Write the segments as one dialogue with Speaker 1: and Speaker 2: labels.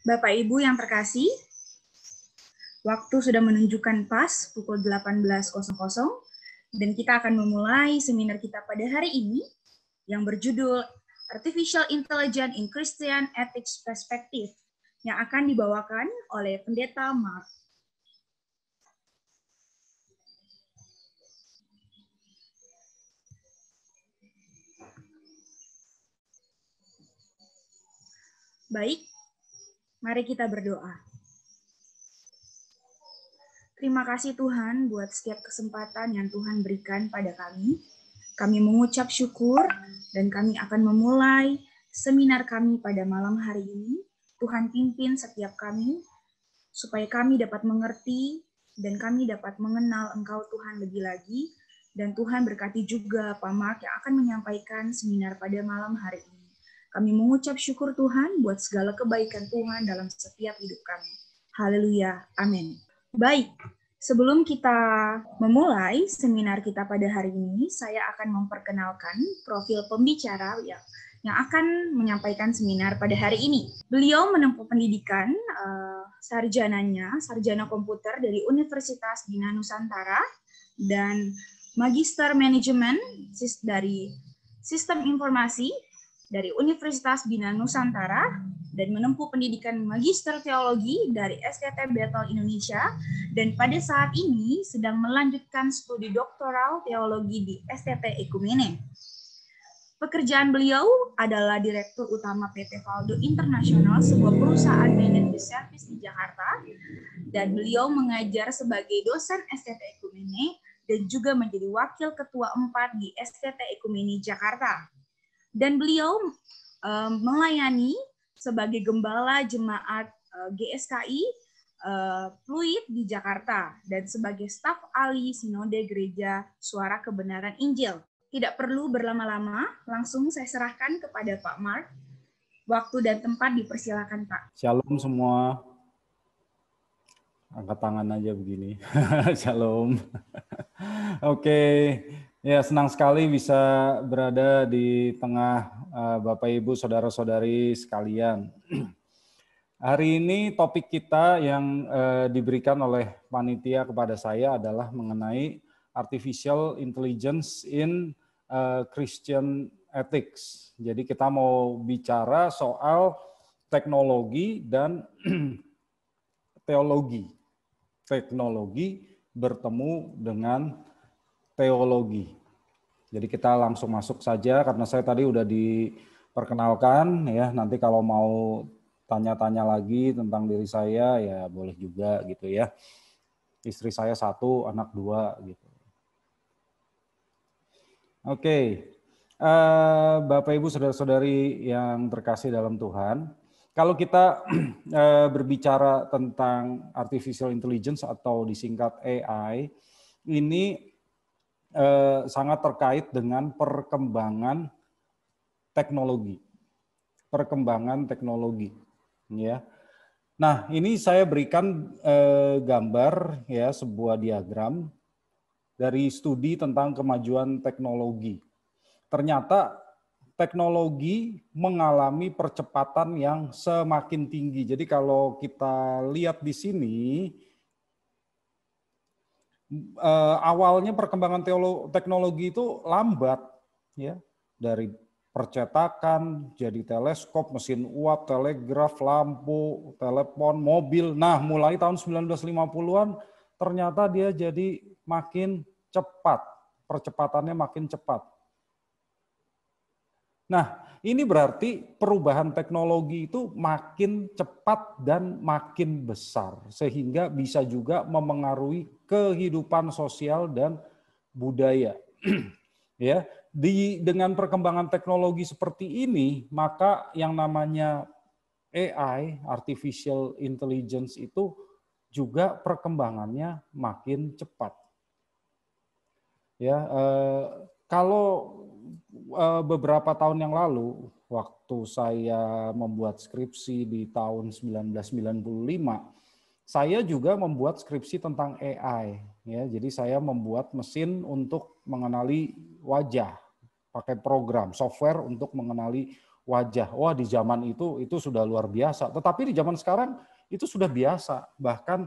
Speaker 1: Bapak Ibu yang terkasih, waktu sudah menunjukkan pas pukul 18.00 dan kita akan memulai seminar kita pada hari ini yang berjudul Artificial Intelligence in Christian Ethics Perspective yang akan dibawakan oleh Pendeta Mark. Baik, mari kita berdoa. Terima kasih Tuhan buat setiap kesempatan yang Tuhan berikan pada kami. Kami mengucap syukur dan kami akan memulai seminar kami pada malam hari ini. Tuhan pimpin setiap kami supaya kami dapat mengerti dan kami dapat mengenal Engkau Tuhan lebih lagi. Dan Tuhan berkati juga Pak Mark yang akan menyampaikan seminar pada malam hari ini. Kami mengucap syukur Tuhan buat segala kebaikan Tuhan dalam setiap hidup kami. Haleluya, amin. Baik, sebelum kita memulai seminar kita pada hari ini, saya akan memperkenalkan profil pembicara yang akan menyampaikan seminar pada hari ini. Beliau menempuh pendidikan sarjana komputer dari Universitas Bina Nusantara dan Magister Manajemen dari Sistem Informasi dari Universitas Bina Nusantara dan menempuh pendidikan Magister Teologi dari STT Bethel Indonesia dan pada saat ini sedang melanjutkan studi doktoral teologi di STT Ekumene. Pekerjaan beliau adalah Direktur Utama PT Valdo International, sebuah perusahaan management service di Jakarta, dan beliau mengajar sebagai dosen STT Ekumene dan juga menjadi Wakil Ketua 4 di STT Ekumene Jakarta. Dan beliau melayani sebagai Gembala Jemaat GSKI Fluid di Jakarta dan sebagai staf ahli Sinode Gereja Suara Kebenaran Injil. Tidak perlu berlama-lama, langsung saya serahkan kepada Pak Mark. Waktu dan tempat dipersilakan, Pak.
Speaker 2: Shalom semua. Angkat tangan aja begini. Shalom. Oke, ya senang sekali bisa berada di tengah Bapak Ibu saudara-saudari sekalian. Hari ini topik kita yang diberikan oleh panitia kepada saya adalah mengenai Artificial Intelligence in Christian Ethics. Jadi kita mau bicara soal teknologi dan teologi. Teknologi bertemu dengan teologi. Jadi kita langsung masuk saja karena saya tadi udah diperkenalkan ya. Nanti kalau mau tanya-tanya lagi tentang diri saya ya boleh juga gitu ya. Istri saya 1, anak 2 gitu. Oke. Bapak Ibu saudara-saudari yang terkasih dalam Tuhan, kalau kita berbicara tentang artificial intelligence atau disingkat AI, ini sangat terkait dengan perkembangan teknologi. Perkembangan teknologi, ya. Nah, ini saya berikan gambar ya, sebuah diagram dari studi tentang kemajuan teknologi. Ternyata teknologi mengalami percepatan yang semakin tinggi. Jadi kalau kita lihat di sini, awalnya perkembangan teknologi itu lambat, ya, dari percetakan, jadi teleskop, mesin uap, telegraf, lampu, telepon, mobil. Nah, mulai tahun 1950-an ternyata dia jadi makin cepat, percepatannya makin cepat. Nah, ini berarti perubahan teknologi itu makin cepat dan makin besar, sehingga bisa juga memengaruhi kehidupan sosial dan budaya. Ya, dengan perkembangan teknologi seperti ini, maka yang namanya AI, artificial intelligence itu juga perkembangannya makin cepat. Ya, kalau beberapa tahun yang lalu, waktu saya membuat skripsi di tahun 1995, saya juga membuat skripsi tentang AI. Ya, jadi saya membuat mesin untuk mengenali wajah, pakai program software untuk mengenali wajah. Wah, di zaman itu sudah luar biasa. Tetapi di zaman sekarang itu sudah biasa. Bahkan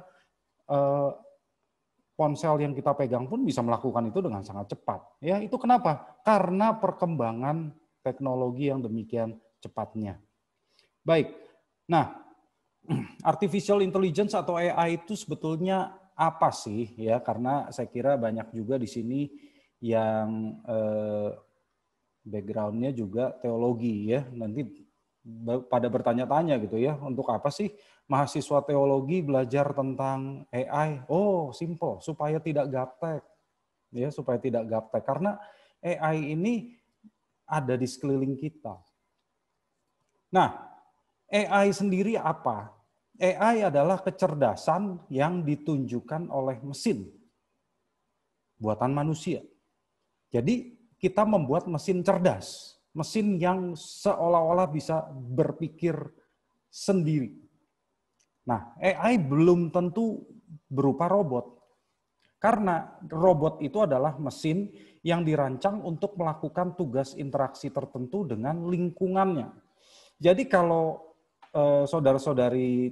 Speaker 2: ponsel yang kita pegang pun bisa melakukan itu dengan sangat cepat. Ya, itu kenapa? Karena perkembangan teknologi yang demikian cepatnya. Baik. Nah, artificial intelligence atau AI itu sebetulnya apa sih? Ya, karena saya kira banyak juga di sini yang background-nya juga teologi ya. Nanti pada bertanya-tanya gitu ya, untuk apa sih mahasiswa teologi belajar tentang AI? Oh, simple, supaya tidak gaptek. Ya, supaya tidak gaptek. Karena AI ini ada di sekeliling kita. Nah, AI sendiri apa? AI adalah kecerdasan yang ditunjukkan oleh mesin buatan manusia. Jadi kita membuat mesin cerdas. Mesin yang seolah-olah bisa berpikir sendiri. Nah, AI belum tentu berupa robot. Karena robot itu adalah mesin yang dirancang untuk melakukan tugas interaksi tertentu dengan lingkungannya. Jadi kalau saudara-saudari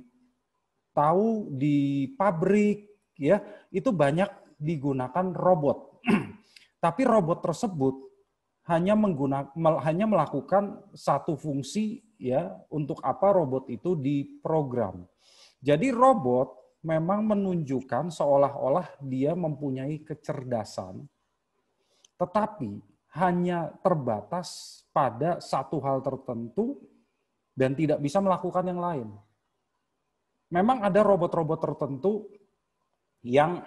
Speaker 2: tahu di pabrik, ya itu banyak digunakan robot. Tapi robot tersebut hanya melakukan satu fungsi ya, untuk apa robot itu diprogram. Jadi robot memang menunjukkan seolah-olah dia mempunyai kecerdasan, tetapi hanya terbatas pada satu hal tertentu dan tidak bisa melakukan yang lain. Memang ada robot-robot tertentu yang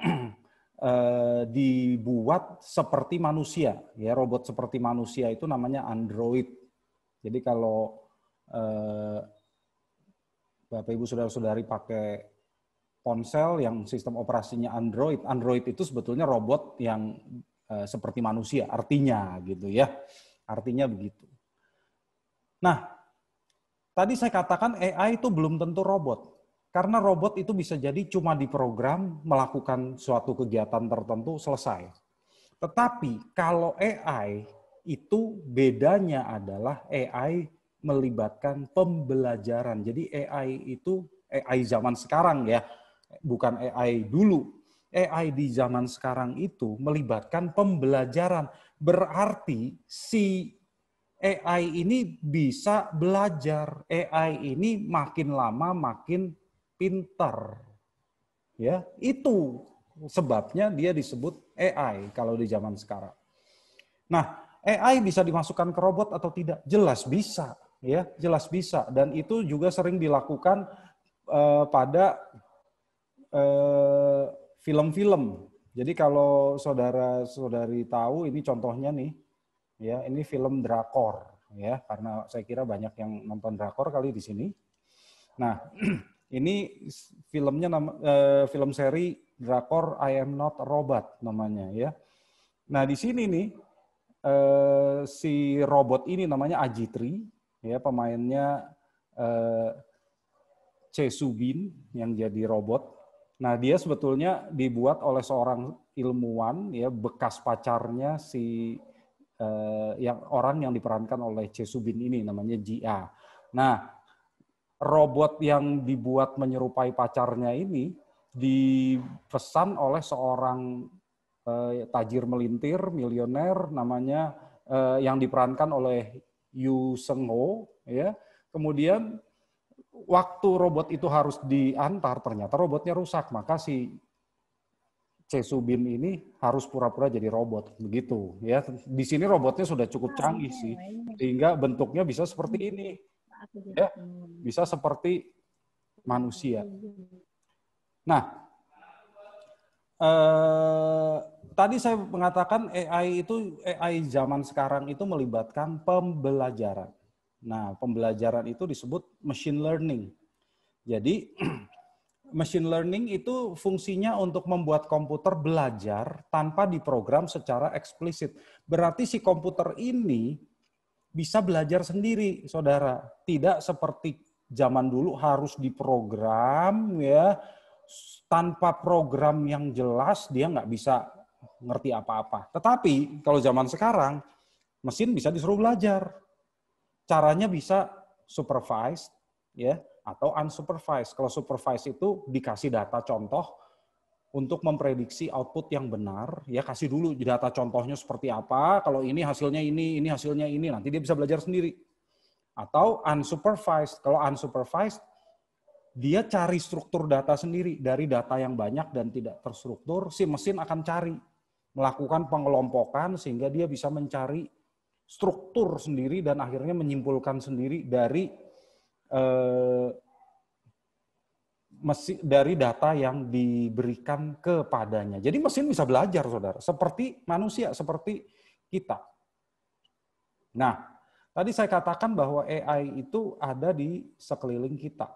Speaker 2: dibuat seperti manusia, ya robot seperti manusia itu namanya Android. Jadi kalau Bapak Ibu saudara-saudari pakai ponsel yang sistem operasinya Android, Android itu sebetulnya robot yang seperti manusia, artinya gitu ya, artinya begitu. Nah, tadi saya katakan AI itu belum tentu robot. Karena robot itu bisa jadi cuma diprogram melakukan suatu kegiatan tertentu selesai. Tetapi kalau AI itu bedanya adalah AI melibatkan pembelajaran. Jadi AI itu AI zaman sekarang ya, bukan AI dulu. AI di zaman sekarang itu melibatkan pembelajaran. Berarti si AI ini bisa belajar. AI ini makin lama makin pintar. Ya, itu sebabnya dia disebut AI kalau di zaman sekarang. Nah, AI bisa dimasukkan ke robot atau tidak? Jelas bisa, ya, jelas bisa, dan itu juga sering dilakukan pada film-film. Jadi kalau saudara-saudari tahu, ini contohnya nih, ya, ini film drakor, ya, karena saya kira banyak yang nonton drakor kali di sini. Nah, ini filmnya film seri drakor I Am Not a Robot namanya ya. Nah di sini nih si robot ini namanya Ajitri ya, pemainnya Choi Soo-bin yang jadi robot. Nah dia sebetulnya dibuat oleh seorang ilmuwan ya, bekas pacarnya si yang orang yang diperankan oleh Choi Soo-bin ini namanya Ji-a. Nah robot yang dibuat menyerupai pacarnya ini dipesan oleh seorang tajir melintir, milioner namanya yang diperankan oleh Yu Seung-ho ya. Kemudian waktu robot itu harus diantar ternyata robotnya rusak, maka si Choi Soo-bin ini harus pura-pura jadi robot begitu ya. Di sini robotnya sudah cukup canggih sih sehingga bentuknya bisa seperti ini. Ya, bisa seperti manusia. Nah, tadi saya mengatakan AI zaman sekarang itu melibatkan pembelajaran. Nah, pembelajaran itu disebut machine learning. Jadi, machine learning itu fungsinya untuk membuat komputer belajar tanpa diprogram secara eksplisit. Berarti si komputer ini bisa belajar sendiri, saudara. Tidak seperti zaman dulu harus diprogram ya, tanpa program yang jelas dia nggak bisa ngerti apa-apa. Tetapi kalau zaman sekarang mesin bisa disuruh belajar. Caranya bisa supervised ya atau unsupervised. Kalau supervised itu dikasih data contoh untuk memprediksi output yang benar, ya kasih dulu data contohnya seperti apa, kalau ini hasilnya ini hasilnya ini, nanti dia bisa belajar sendiri. Atau unsupervised, kalau unsupervised, dia cari struktur data sendiri, dari data yang banyak dan tidak terstruktur, si mesin akan cari, melakukan pengelompokan sehingga dia bisa mencari struktur sendiri dan akhirnya menyimpulkan sendiri dari data yang diberikan kepadanya. Jadi mesin bisa belajar, saudara, seperti manusia, seperti kita. Nah, tadi saya katakan bahwa AI itu ada di sekeliling kita,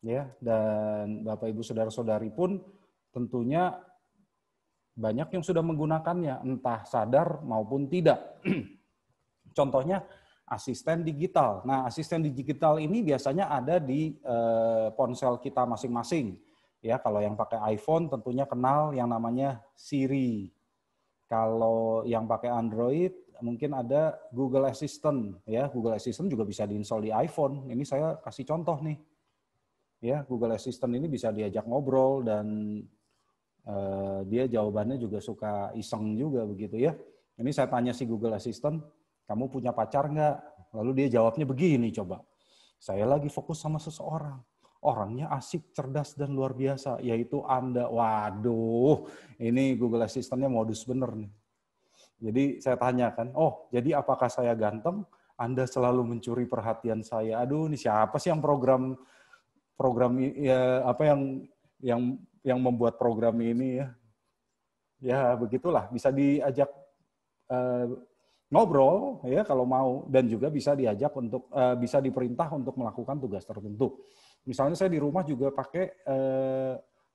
Speaker 2: ya, dan Bapak Ibu saudara-saudari pun tentunya banyak yang sudah menggunakannya, entah sadar maupun tidak. Contohnya asisten digital. Nah, asisten digital ini biasanya ada di ponsel kita masing-masing. Ya, kalau yang pakai iPhone tentunya kenal yang namanya Siri. Kalau yang pakai Android mungkin ada Google Assistant. Ya, Google Assistant juga bisa diinstal di iPhone. Ini saya kasih contoh nih. Ya, Google Assistant ini bisa diajak ngobrol dan dia jawabannya juga suka iseng juga begitu ya. Ini saya tanya si Google Assistant, kamu punya pacar nggak? Lalu dia jawabnya begini coba. Saya lagi fokus sama seseorang. Orangnya asik, cerdas, dan luar biasa. Yaitu Anda. Waduh, ini Google Assistant-nya modus bener nih. Jadi saya tanyakan, oh jadi apakah saya ganteng? Anda selalu mencuri perhatian saya. Aduh, ini siapa sih yang program ya apa yang membuat program ini ya? Ya begitulah, bisa diajak ngobrol ya kalau mau, dan juga bisa diajak untuk bisa diperintah untuk melakukan tugas tertentu. Misalnya saya di rumah juga pakai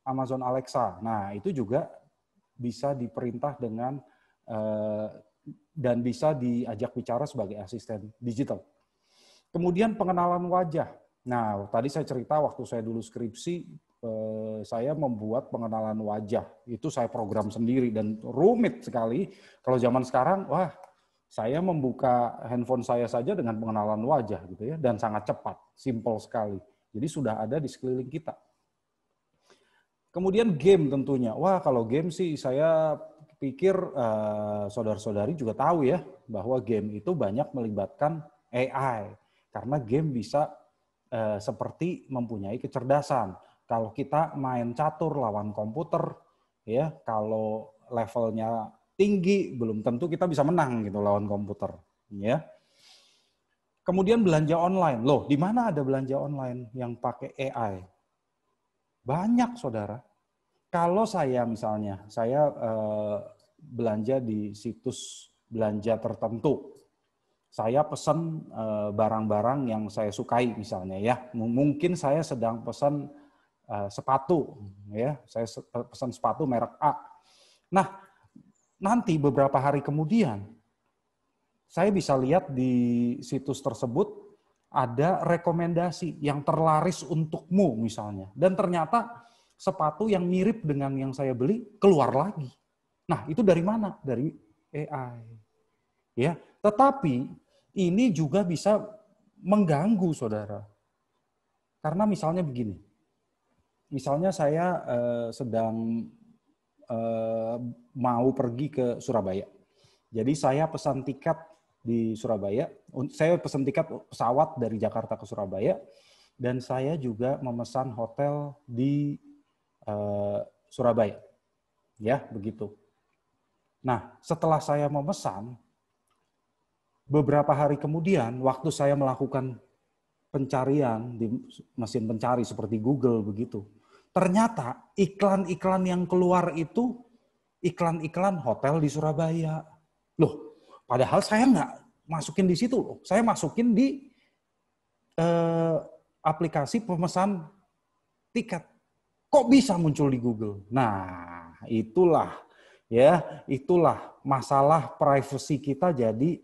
Speaker 2: Amazon Alexa. Nah, itu juga bisa diperintah dengan dan bisa diajak bicara sebagai asisten digital. Kemudian pengenalan wajah. Nah, tadi saya cerita waktu saya dulu skripsi, saya membuat pengenalan wajah. Itu saya program sendiri dan rumit sekali. Kalau zaman sekarang, wah, saya membuka handphone saya saja dengan pengenalan wajah gitu ya, dan sangat cepat, simple sekali. Jadi sudah ada di sekeliling kita. Kemudian game tentunya. Wah, kalau game sih saya pikir saudara-saudari juga tahu ya, bahwa game itu banyak melibatkan AI. Karena game bisa seperti mempunyai kecerdasan. Kalau kita main catur lawan komputer, ya kalau levelnya tinggi, belum tentu kita bisa menang gitu lawan komputer. Ya. Kemudian belanja online. Loh, di mana ada belanja online yang pakai AI? Banyak, saudara. Kalau saya misalnya, saya belanja di situs belanja tertentu, saya pesan barang-barang yang saya sukai misalnya ya. Mungkin saya sedang pesan sepatu ya, saya pesan sepatu merek A. Nah, nanti beberapa hari kemudian saya bisa lihat di situs tersebut ada rekomendasi yang terlaris untukmu misalnya, dan ternyata sepatu yang mirip dengan yang saya beli keluar lagi. Nah, itu dari mana? Dari AI. Ya, tetapi ini juga bisa mengganggu, saudara. Karena misalnya begini, misalnya saya sedang mau pergi ke Surabaya. Jadi saya pesan tiket di Surabaya, saya pesan tiket pesawat dari Jakarta ke Surabaya, dan saya juga memesan hotel di Surabaya. Ya, begitu. Nah, setelah saya memesan, beberapa hari kemudian, waktu saya melakukan pencarian di mesin pencari seperti Google begitu, ternyata iklan-iklan yang keluar itu iklan-iklan hotel di Surabaya. Loh, padahal saya nggak masukin di situ loh. Saya masukin di aplikasi pemesan tiket. Kok bisa muncul di Google? Nah, itulah masalah privacy kita jadi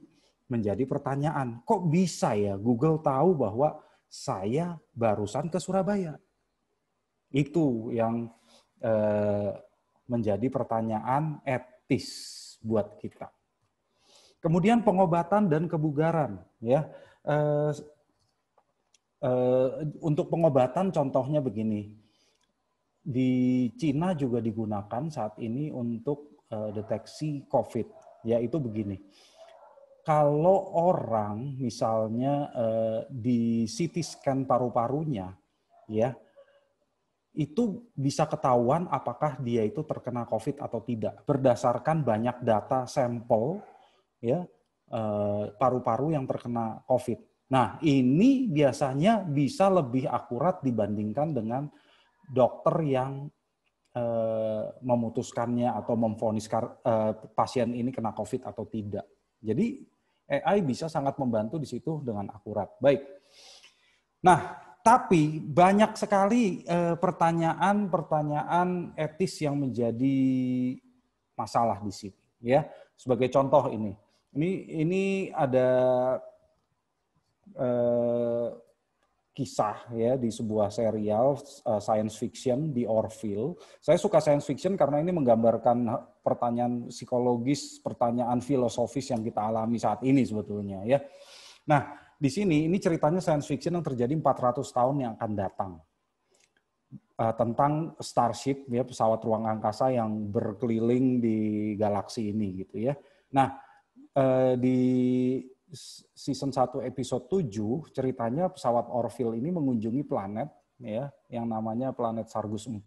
Speaker 2: menjadi pertanyaan. Kok bisa ya Google tahu bahwa saya barusan ke Surabaya? Itu yang menjadi pertanyaan etis buat kita. Kemudian pengobatan dan kebugaran, ya. Untuk pengobatan contohnya begini, di Cina juga digunakan saat ini untuk deteksi COVID, yaitu begini. Kalau orang misalnya di CT scan paru-parunya, ya, itu bisa ketahuan apakah dia itu terkena COVID atau tidak berdasarkan banyak data sampel, ya, paru-paru yang terkena COVID. Nah, ini biasanya bisa lebih akurat dibandingkan dengan dokter yang memutuskannya atau memvonis pasien ini kena COVID atau tidak. Jadi AI bisa sangat membantu di situ dengan akurat. Baik. Nah, tapi banyak sekali pertanyaan-pertanyaan etis yang menjadi masalah di sini. Ya, sebagai contoh ini ada kisah ya di sebuah serial science fiction di Orville. Saya suka science fiction karena ini menggambarkan pertanyaan psikologis, pertanyaan filosofis yang kita alami saat ini sebetulnya ya. Nah, di sini ini ceritanya science fiction yang terjadi 400 tahun yang akan datang. Tentang Starship ya, pesawat ruang angkasa yang berkeliling di galaksi ini gitu ya. Nah, di season 1 episode 7 ceritanya pesawat Orville ini mengunjungi planet ya yang namanya planet Sargus 4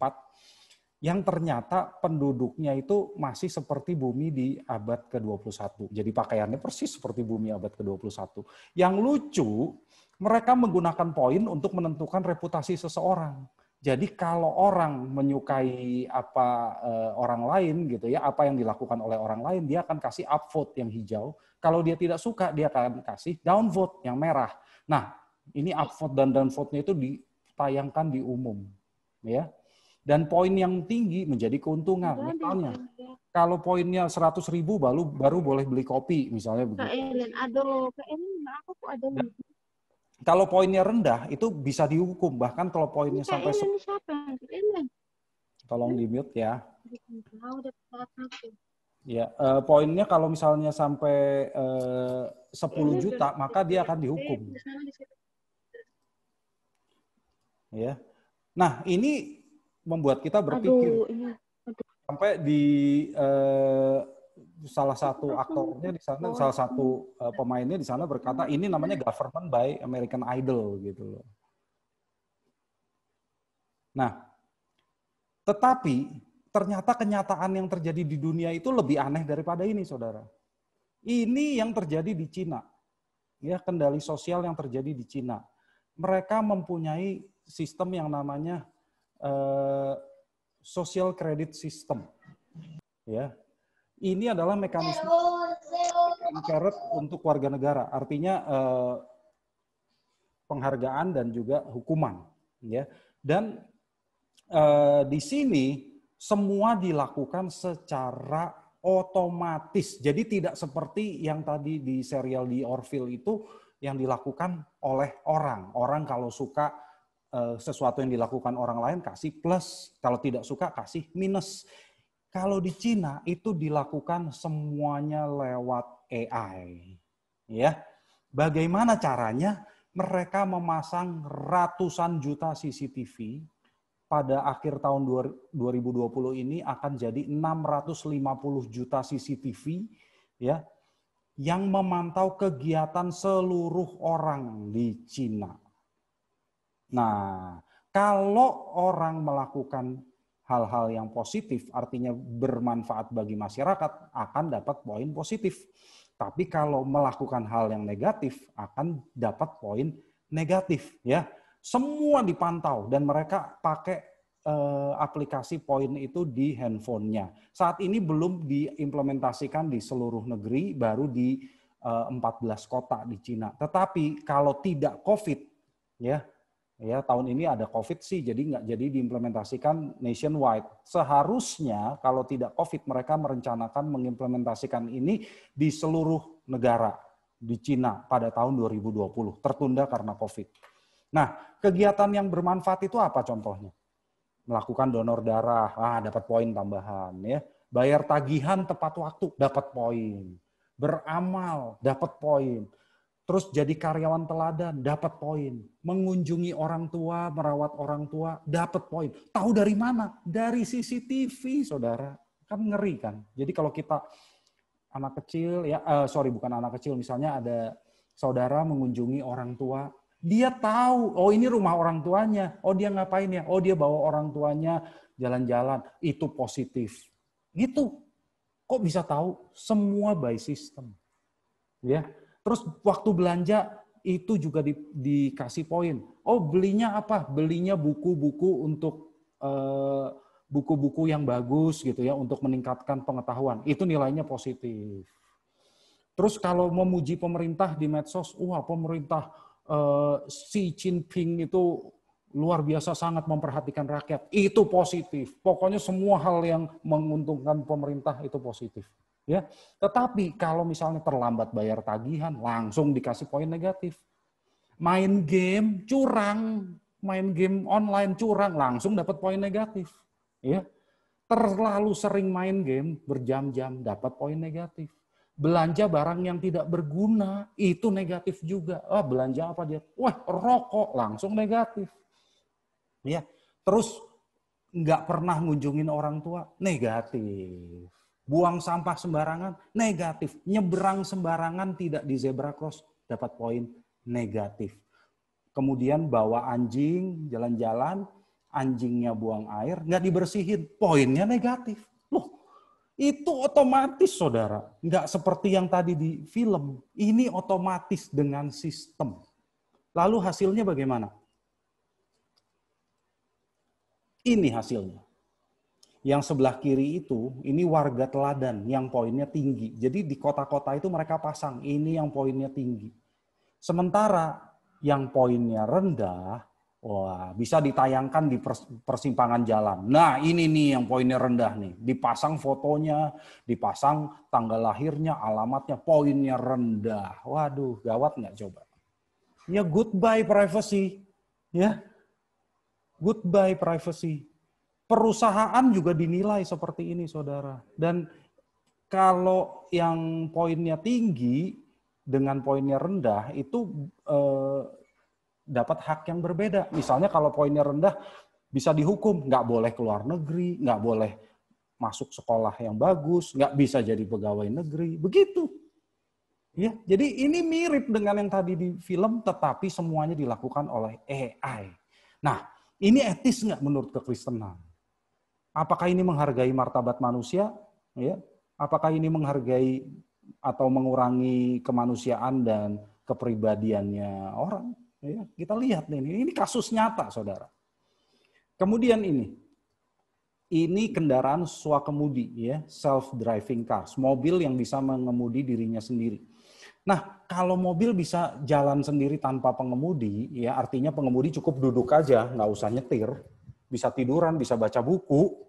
Speaker 2: yang ternyata penduduknya itu masih seperti bumi di abad ke-21. Jadi pakaiannya persis seperti bumi abad ke-21. Yang lucu, mereka menggunakan poin untuk menentukan reputasi seseorang. Jadi kalau orang menyukai apa orang lain gitu ya, apa yang dilakukan oleh orang lain, dia akan kasih upvote yang hijau. Kalau dia tidak suka, dia akan kasih downvote yang merah. Nah, ini upvote dan downvote-nya itu ditayangkan di umum, ya. Dan poin yang tinggi menjadi keuntungan. Misalnya, kalau poinnya 100.000 baru boleh beli kopi, misalnya begitu. Kalau poinnya rendah, itu bisa dihukum. Bahkan kalau poinnya sampai... Tolong di-mute ya. Ya, poinnya kalau misalnya sampai 10 juta, maka dia akan dihukum. Ya. Nah, ini membuat kita berpikir. Sampai di salah satu aktornya di sana, salah satu pemainnya di sana berkata, ini namanya government by American Idol gitu loh. Nah, tetapi ternyata kenyataan yang terjadi di dunia itu lebih aneh daripada ini, saudara. Ini yang terjadi di Cina. Ya, kendali sosial yang terjadi di Cina. Mereka mempunyai sistem yang namanya social credit system. Ya. Ini adalah mekanisme carrot untuk warga negara. Artinya penghargaan dan juga hukuman. Ya. Dan di sini semua dilakukan secara otomatis. Jadi tidak seperti yang tadi di serial di Orville itu yang dilakukan oleh orang. Orang kalau suka sesuatu yang dilakukan orang lain kasih plus, kalau tidak suka kasih minus. Kalau di Cina itu dilakukan semuanya lewat AI. Ya. Bagaimana caranya? Mereka memasang ratusan juta CCTV. Pada akhir tahun 2020 ini akan jadi 650 juta CCTV ya yang memantau kegiatan seluruh orang di Cina. Nah, kalau orang melakukan hal-hal yang positif, artinya bermanfaat bagi masyarakat, akan dapat poin positif. Tapi kalau melakukan hal yang negatif, akan dapat poin negatif ya. Semua dipantau dan mereka pakai aplikasi poin itu di handphonenya. Saat ini belum diimplementasikan di seluruh negeri, baru di 14 kota di Cina. Tetapi kalau tidak COVID, ya tahun ini ada COVID sih, jadi nggak jadi diimplementasikan nationwide. Seharusnya kalau tidak COVID, mereka merencanakan mengimplementasikan ini di seluruh negara di Cina pada tahun 2020. Tertunda karena COVID. Nah, kegiatan yang bermanfaat itu apa contohnya? Melakukan donor darah, dapat poin tambahan ya. Bayar tagihan tepat waktu, dapat poin. Beramal, dapat poin. Terus jadi karyawan teladan, dapat poin. Mengunjungi orang tua, merawat orang tua, dapat poin. Tahu dari mana? Dari CCTV, saudara. Kan ngeri kan. Jadi kalau kita anak kecil, bukan anak kecil, misalnya ada saudara mengunjungi orang tua, dia tahu, oh ini rumah orang tuanya, oh dia ngapain ya, oh dia bawa orang tuanya jalan-jalan, itu positif. Gitu. Kok bisa tahu? Semua by system. Ya. Terus waktu belanja itu juga dikasih poin. Oh belinya apa? Belinya buku-buku untuk buku-buku yang bagus gitu ya untuk meningkatkan pengetahuan. Itu nilainya positif. Terus kalau memuji pemerintah di medsos, wah pemerintah Xi Jinping itu luar biasa sangat memperhatikan rakyat. Itu positif. Pokoknya semua hal yang menguntungkan pemerintah itu positif. Ya, tetapi kalau misalnya terlambat bayar tagihan, langsung dikasih poin negatif. Main game curang, main game online curang, langsung dapat poin negatif. Ya, terlalu sering main game berjam-jam, dapat poin negatif. Belanja barang yang tidak berguna, itu negatif juga. Belanja apa dia? Wah, rokok, langsung negatif. Ya, terus nggak pernah ngunjungin orang tua, negatif. Buang sampah sembarangan, negatif. Nyebrang sembarangan tidak di zebra cross, dapat poin negatif. Kemudian bawa anjing, jalan-jalan, anjingnya buang air, nggak dibersihin, poinnya negatif. Loh, itu otomatis, saudara. Nggak seperti yang tadi di film. Ini otomatis dengan sistem. Lalu hasilnya bagaimana? Ini hasilnya. Yang sebelah kiri itu, ini warga teladan yang poinnya tinggi. Jadi di kota-kota itu mereka pasang, ini yang poinnya tinggi. Sementara yang poinnya rendah, wah bisa ditayangkan di persimpangan jalan. Nah ini nih yang poinnya rendah nih. Dipasang fotonya, dipasang tanggal lahirnya, alamatnya, poinnya rendah. Waduh, gawat nggak coba? Ya goodbye privacy. Ya, goodbye privacy. Perusahaan juga dinilai seperti ini, saudara. Dan kalau yang poinnya tinggi dengan poinnya rendah itu dapat hak yang berbeda. Misalnya kalau poinnya rendah bisa dihukum, nggak boleh keluar negeri, nggak boleh masuk sekolah yang bagus, nggak bisa jadi pegawai negeri, begitu. Ya, jadi ini mirip dengan yang tadi di film, tetapi semuanya dilakukan oleh AI. Nah, ini etis nggak menurut kekristenan? Apakah ini menghargai martabat manusia? Ya. Apakah ini menghargai atau mengurangi kemanusiaan dan kepribadiannya orang? Ya, kita lihat nih, ini kasus nyata, saudara. Kemudian ini kendaraan swakemudi, ya, self-driving cars, mobil yang bisa mengemudi dirinya sendiri. Nah, kalau mobil bisa jalan sendiri tanpa pengemudi, ya artinya pengemudi cukup duduk aja, nggak usah nyetir. Bisa tiduran, bisa baca buku.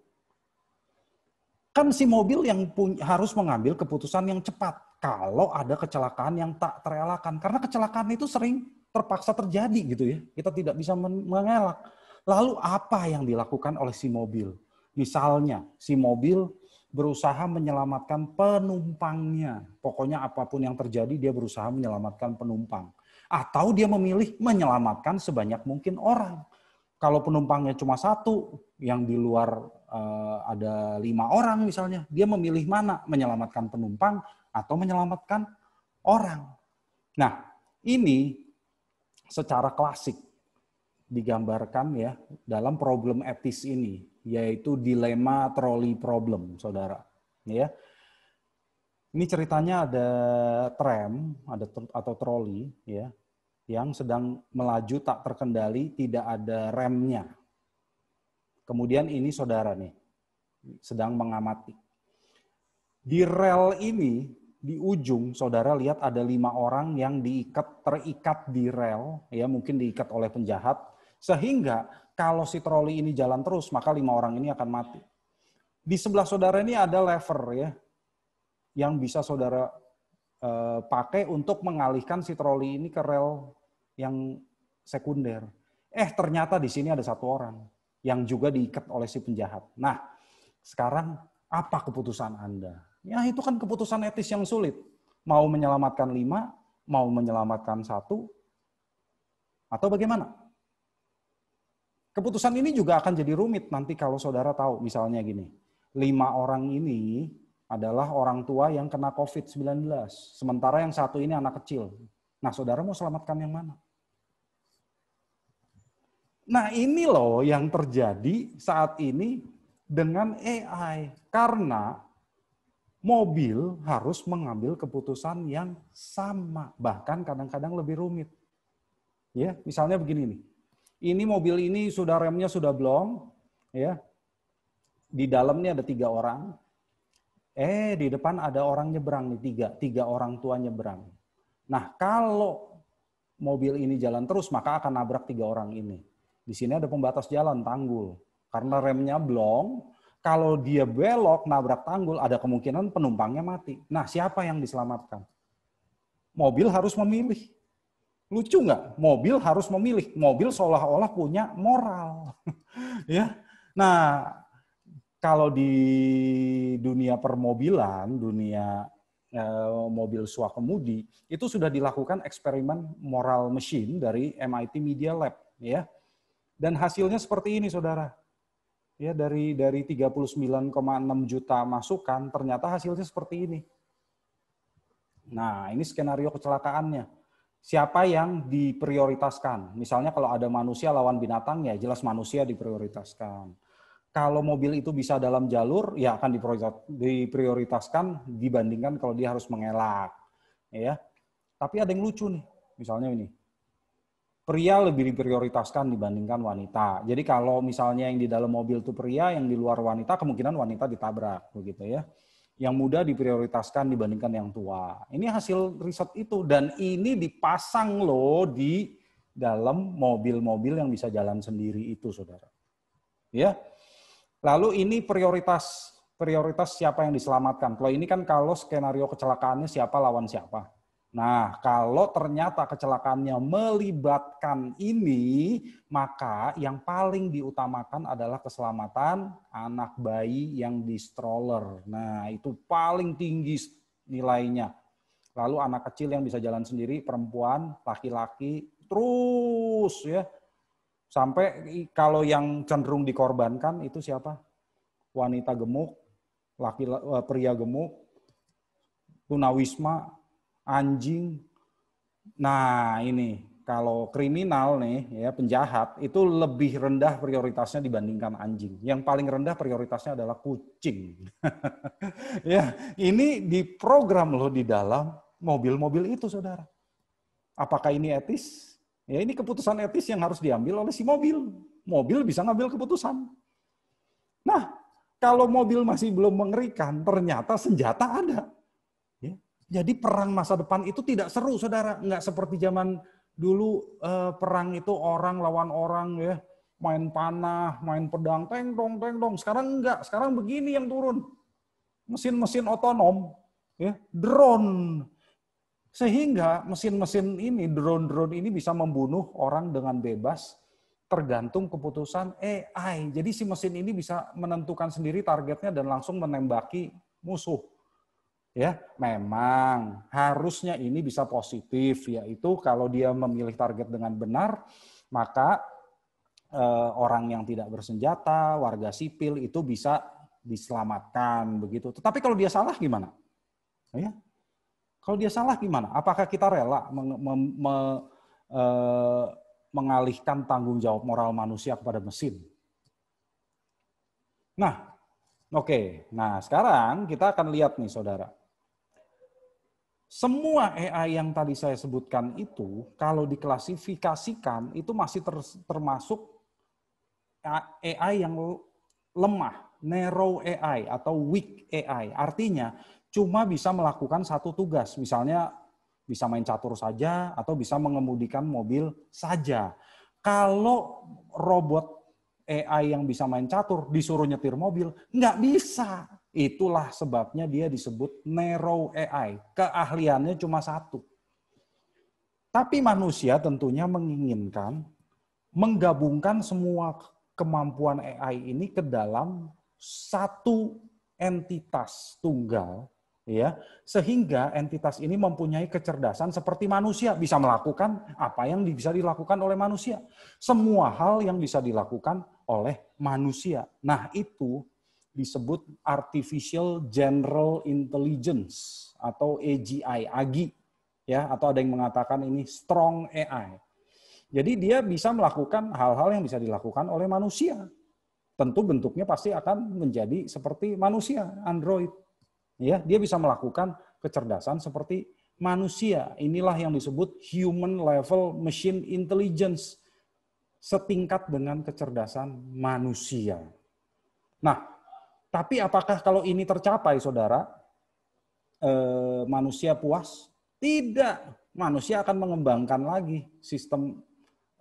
Speaker 2: Kan si mobil yang harus mengambil keputusan yang cepat kalau ada kecelakaan yang tak terelakkan. Karena kecelakaan itu sering terpaksa terjadi gitu ya. Kita tidak bisa mengelak. Lalu apa yang dilakukan oleh si mobil? Misalnya si mobil berusaha menyelamatkan penumpangnya. Pokoknya apapun yang terjadi dia berusaha menyelamatkan penumpang. Atau dia memilih menyelamatkan sebanyak mungkin orang. Kalau penumpangnya cuma satu, yang di luar ada 5 orang misalnya, dia memilih mana? Menyelamatkan penumpang atau menyelamatkan orang. Nah, ini secara klasik digambarkan ya dalam problem etis ini, yaitu dilema trolley problem, saudara. Ya, ini ceritanya ada tram, atau troli, ya, yang sedang melaju tak terkendali, tidak ada remnya. Kemudian ini saudara nih, sedang mengamati. Di rel ini, di ujung, saudara lihat ada 5 orang yang terikat di rel, ya mungkin diikat oleh penjahat, sehingga kalau si troli ini jalan terus, maka 5 orang ini akan mati. Di sebelah saudara ini ada lever, ya, yang bisa saudara pakai untuk mengalihkan si troli ini ke rel yang sekunder. Ternyata di sini ada 1 orang yang juga diikat oleh si penjahat. Nah, sekarang apa keputusan Anda? Ya itu kan keputusan etis yang sulit. Mau menyelamatkan 5 Mau menyelamatkan satu atau bagaimana? Keputusan ini juga akan jadi rumit nanti kalau saudara tahu, misalnya gini, 5 orang ini adalah orang tua yang kena COVID-19, sementara yang satu ini anak kecil. Nah, saudara mau selamatkan yang mana? Nah, ini loh yang terjadi saat ini dengan AI. Karena mobil harus mengambil keputusan yang sama, bahkan kadang-kadang lebih rumit. Ya, misalnya begini nih. Ini mobil ini sudah remnya sudah blong, ya. Di dalamnya ada 3 orang. Di depan ada orang nyebrang nih, tiga orang tua nyebrang. Nah, kalau mobil ini jalan terus, maka akan nabrak 3 orang ini. Di sini ada pembatas jalan, tanggul. Karena remnya blong, kalau dia belok, nabrak tanggul, ada kemungkinan penumpangnya mati. Nah, siapa yang diselamatkan? Mobil harus memilih. Lucu nggak? Mobil harus memilih. Mobil seolah-olah punya moral. Ya. Nah, kalau di dunia permobilan, dunia mobil swakemudi, itu sudah dilakukan eksperimen moral machine dari MIT Media Lab, ya. Dan hasilnya seperti ini, saudara. Ya, dari 39,6 juta masukan, ternyata hasilnya seperti ini. Nah, ini skenario kecelakaannya. Siapa yang diprioritaskan? Misalnya kalau ada manusia lawan binatang, ya jelas manusia diprioritaskan. Kalau mobil itu bisa dalam jalur, ya akan diprioritaskan dibandingkan kalau dia harus mengelak. Ya. Tapi ada yang lucu nih, misalnya ini. Pria lebih diprioritaskan dibandingkan wanita. Jadi kalau misalnya yang di dalam mobil itu pria, yang di luar wanita, kemungkinan wanita ditabrak, begitu ya. Yang muda diprioritaskan dibandingkan yang tua. Ini hasil riset itu, dan ini dipasang loh di dalam mobil-mobil yang bisa jalan sendiri itu, saudara. Ya. Lalu ini prioritas siapa yang diselamatkan. Kalau ini kan kalau skenario kecelakaannya siapa lawan siapa. Nah, kalau ternyata kecelakaannya melibatkan ini, maka yang paling diutamakan adalah keselamatan anak bayi yang di stroller. Nah, itu paling tinggi nilainya. Lalu anak kecil yang bisa jalan sendiri, perempuan, laki-laki, terus ya. Sampai kalau yang cenderung dikorbankan itu siapa? Wanita gemuk, pria gemuk, tunawisma, anjing. Nah, ini kalau kriminal nih ya, penjahat itu lebih rendah prioritasnya dibandingkan anjing. Yang paling rendah prioritasnya adalah kucing. Ya, ini diprogram loh di dalam mobil-mobil itu, saudara. Apakah ini etis? Ya, ini keputusan etis yang harus diambil oleh si mobil. Mobil bisa ngambil keputusan. Nah, kalau mobil masih belum mengerikan, ternyata senjata ada. Ya. Jadi perang masa depan itu tidak seru, saudara. Nggak seperti zaman dulu perang itu orang lawan orang, ya, main panah, main pedang, teng dong. Sekarang enggak. Sekarang begini yang turun, mesin-mesin otonom, ya, drone. Sehingga mesin-mesin ini, drone ini bisa membunuh orang dengan bebas, tergantung keputusan AI. Jadi si mesin ini bisa menentukan sendiri targetnya dan langsung menembaki musuh. Ya, memang harusnya ini bisa positif, yaitu kalau dia memilih target dengan benar, maka orang yang tidak bersenjata, warga sipil itu bisa diselamatkan begitu. Tetapi kalau dia salah gimana? Ya. Kalau dia salah gimana? Apakah kita rela mengalihkan tanggung jawab moral manusia kepada mesin? Nah, oke. Nah, sekarang kita akan lihat nih, saudara. Semua AI yang tadi saya sebutkan itu, kalau diklasifikasikan, itu masih termasuk AI yang lemah, narrow AI atau weak AI. Artinya, cuma bisa melakukan satu tugas, misalnya bisa main catur saja atau bisa mengemudikan mobil saja. Kalau robot AI yang bisa main catur disuruh nyetir mobil, nggak bisa. Itulah sebabnya dia disebut narrow AI. Keahliannya cuma satu. Tapi manusia tentunya menginginkan menggabungkan semua kemampuan AI ini ke dalam satu entitas tunggal ya, sehingga entitas ini mempunyai kecerdasan seperti manusia, bisa melakukan apa yang bisa dilakukan oleh manusia. Semua hal yang bisa dilakukan oleh manusia. Nah, itu disebut artificial general intelligence atau AGI, ya, atau ada yang mengatakan ini strong AI. Jadi dia bisa melakukan hal-hal yang bisa dilakukan oleh manusia. Tentu bentuknya pasti akan menjadi seperti manusia, android. Ya, dia bisa melakukan kecerdasan seperti manusia. Inilah yang disebut human level machine intelligence, setingkat dengan kecerdasan manusia. Nah, tapi apakah kalau ini tercapai, saudara, manusia puas? Tidak. Manusia akan mengembangkan lagi sistem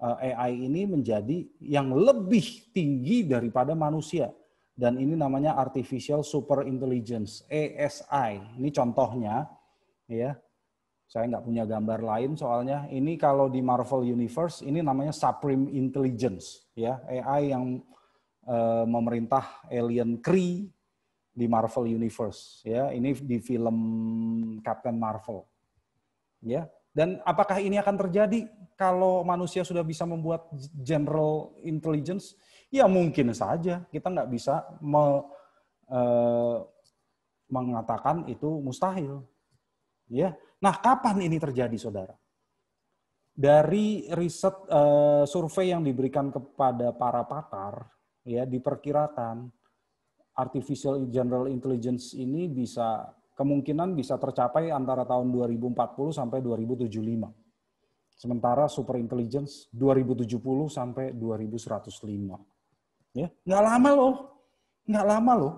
Speaker 2: AI ini menjadi yang lebih tinggi daripada manusia. Dan ini namanya Artificial Super Intelligence, ASI. Ini contohnya, ya. Saya nggak punya gambar lain soalnya. Ini kalau di Marvel Universe, ini namanya Supreme Intelligence, ya, AI yang memerintah alien Kree di Marvel Universe, ya. Ini di film Captain Marvel, ya. Dan apakah ini akan terjadi kalau manusia sudah bisa membuat general intelligence? Ya mungkin saja, kita nggak bisa mengatakan itu mustahil. Ya, nah kapan ini terjadi, saudara? Dari riset survei yang diberikan kepada para pakar, ya diperkirakan artificial general intelligence ini kemungkinan bisa tercapai antara tahun 2040 sampai 2075. Sementara super intelligence 2070 sampai 2105. Ya, nggak lama loh. Nggak lama loh.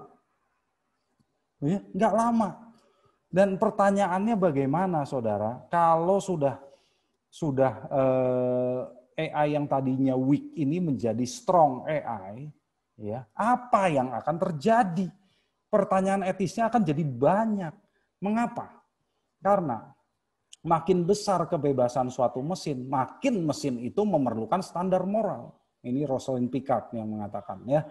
Speaker 2: Ya, nggak lama. Dan pertanyaannya bagaimana, saudara? Kalau sudah AI yang tadinya weak ini menjadi strong AI, ya, apa yang akan terjadi? Pertanyaan etisnya akan jadi banyak. Mengapa? Karena makin besar kebebasan suatu mesin, makin mesin itu memerlukan standar moral. Ini Rosalind Picard yang mengatakan, ya.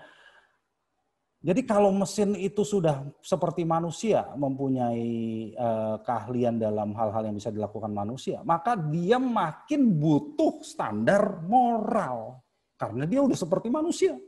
Speaker 2: Jadi kalau mesin itu sudah seperti manusia, mempunyai keahlian dalam hal-hal yang bisa dilakukan manusia, maka dia makin butuh standar moral. Karena dia udah seperti manusia.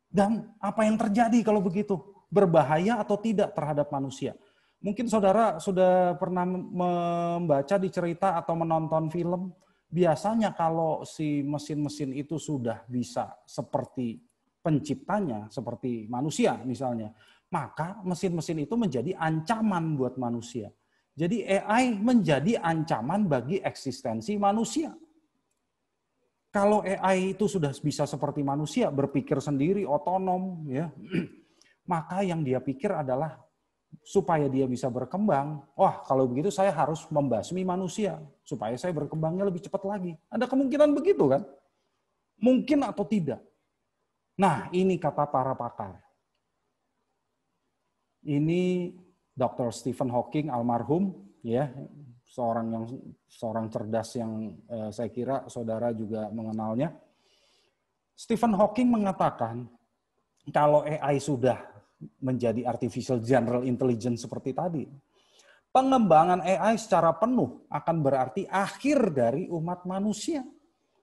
Speaker 2: Dan apa yang terjadi kalau begitu? Berbahaya atau tidak terhadap manusia? Mungkin saudara sudah pernah membaca di cerita atau menonton film, biasanya kalau si mesin-mesin itu sudah bisa seperti penciptanya, seperti manusia misalnya, maka mesin-mesin itu menjadi ancaman buat manusia. Jadi AI menjadi ancaman bagi eksistensi manusia. Kalau AI itu sudah bisa seperti manusia, berpikir sendiri, otonom, ya, maka yang dia pikir adalah supaya dia bisa berkembang, wah kalau begitu saya harus membasmi manusia supaya saya berkembangnya lebih cepat lagi. Ada kemungkinan begitu kan? Mungkin atau tidak. Nah, ini kata para pakar. Ini Dr. Stephen Hawking almarhum, ya, seorang cerdas yang saya kira saudara juga mengenalnya. Stephen Hawking mengatakan kalau AI sudah menjadi artificial general intelligence seperti tadi, pengembangan AI secara penuh akan berarti akhir dari umat manusia.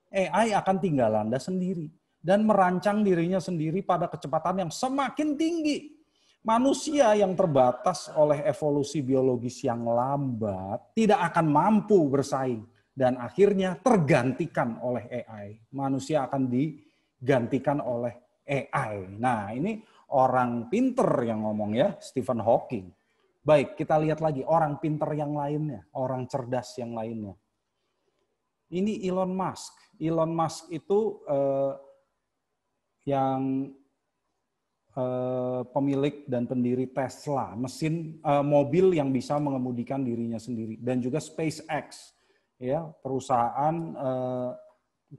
Speaker 2: AI akan tinggal landas sendiri dan merancang dirinya sendiri pada kecepatan yang semakin tinggi. Manusia yang terbatas oleh evolusi biologis yang lambat tidak akan mampu bersaing dan akhirnya tergantikan oleh AI. Manusia akan digantikan oleh AI. Nah, ini orang pinter yang ngomong, ya, Stephen Hawking. Baik, kita lihat lagi orang pinter yang lainnya, orang cerdas yang lainnya. Ini Elon Musk. Elon Musk itu yang pemilik dan pendiri Tesla, mobil yang bisa mengemudikan dirinya sendiri, dan juga SpaceX, ya, perusahaan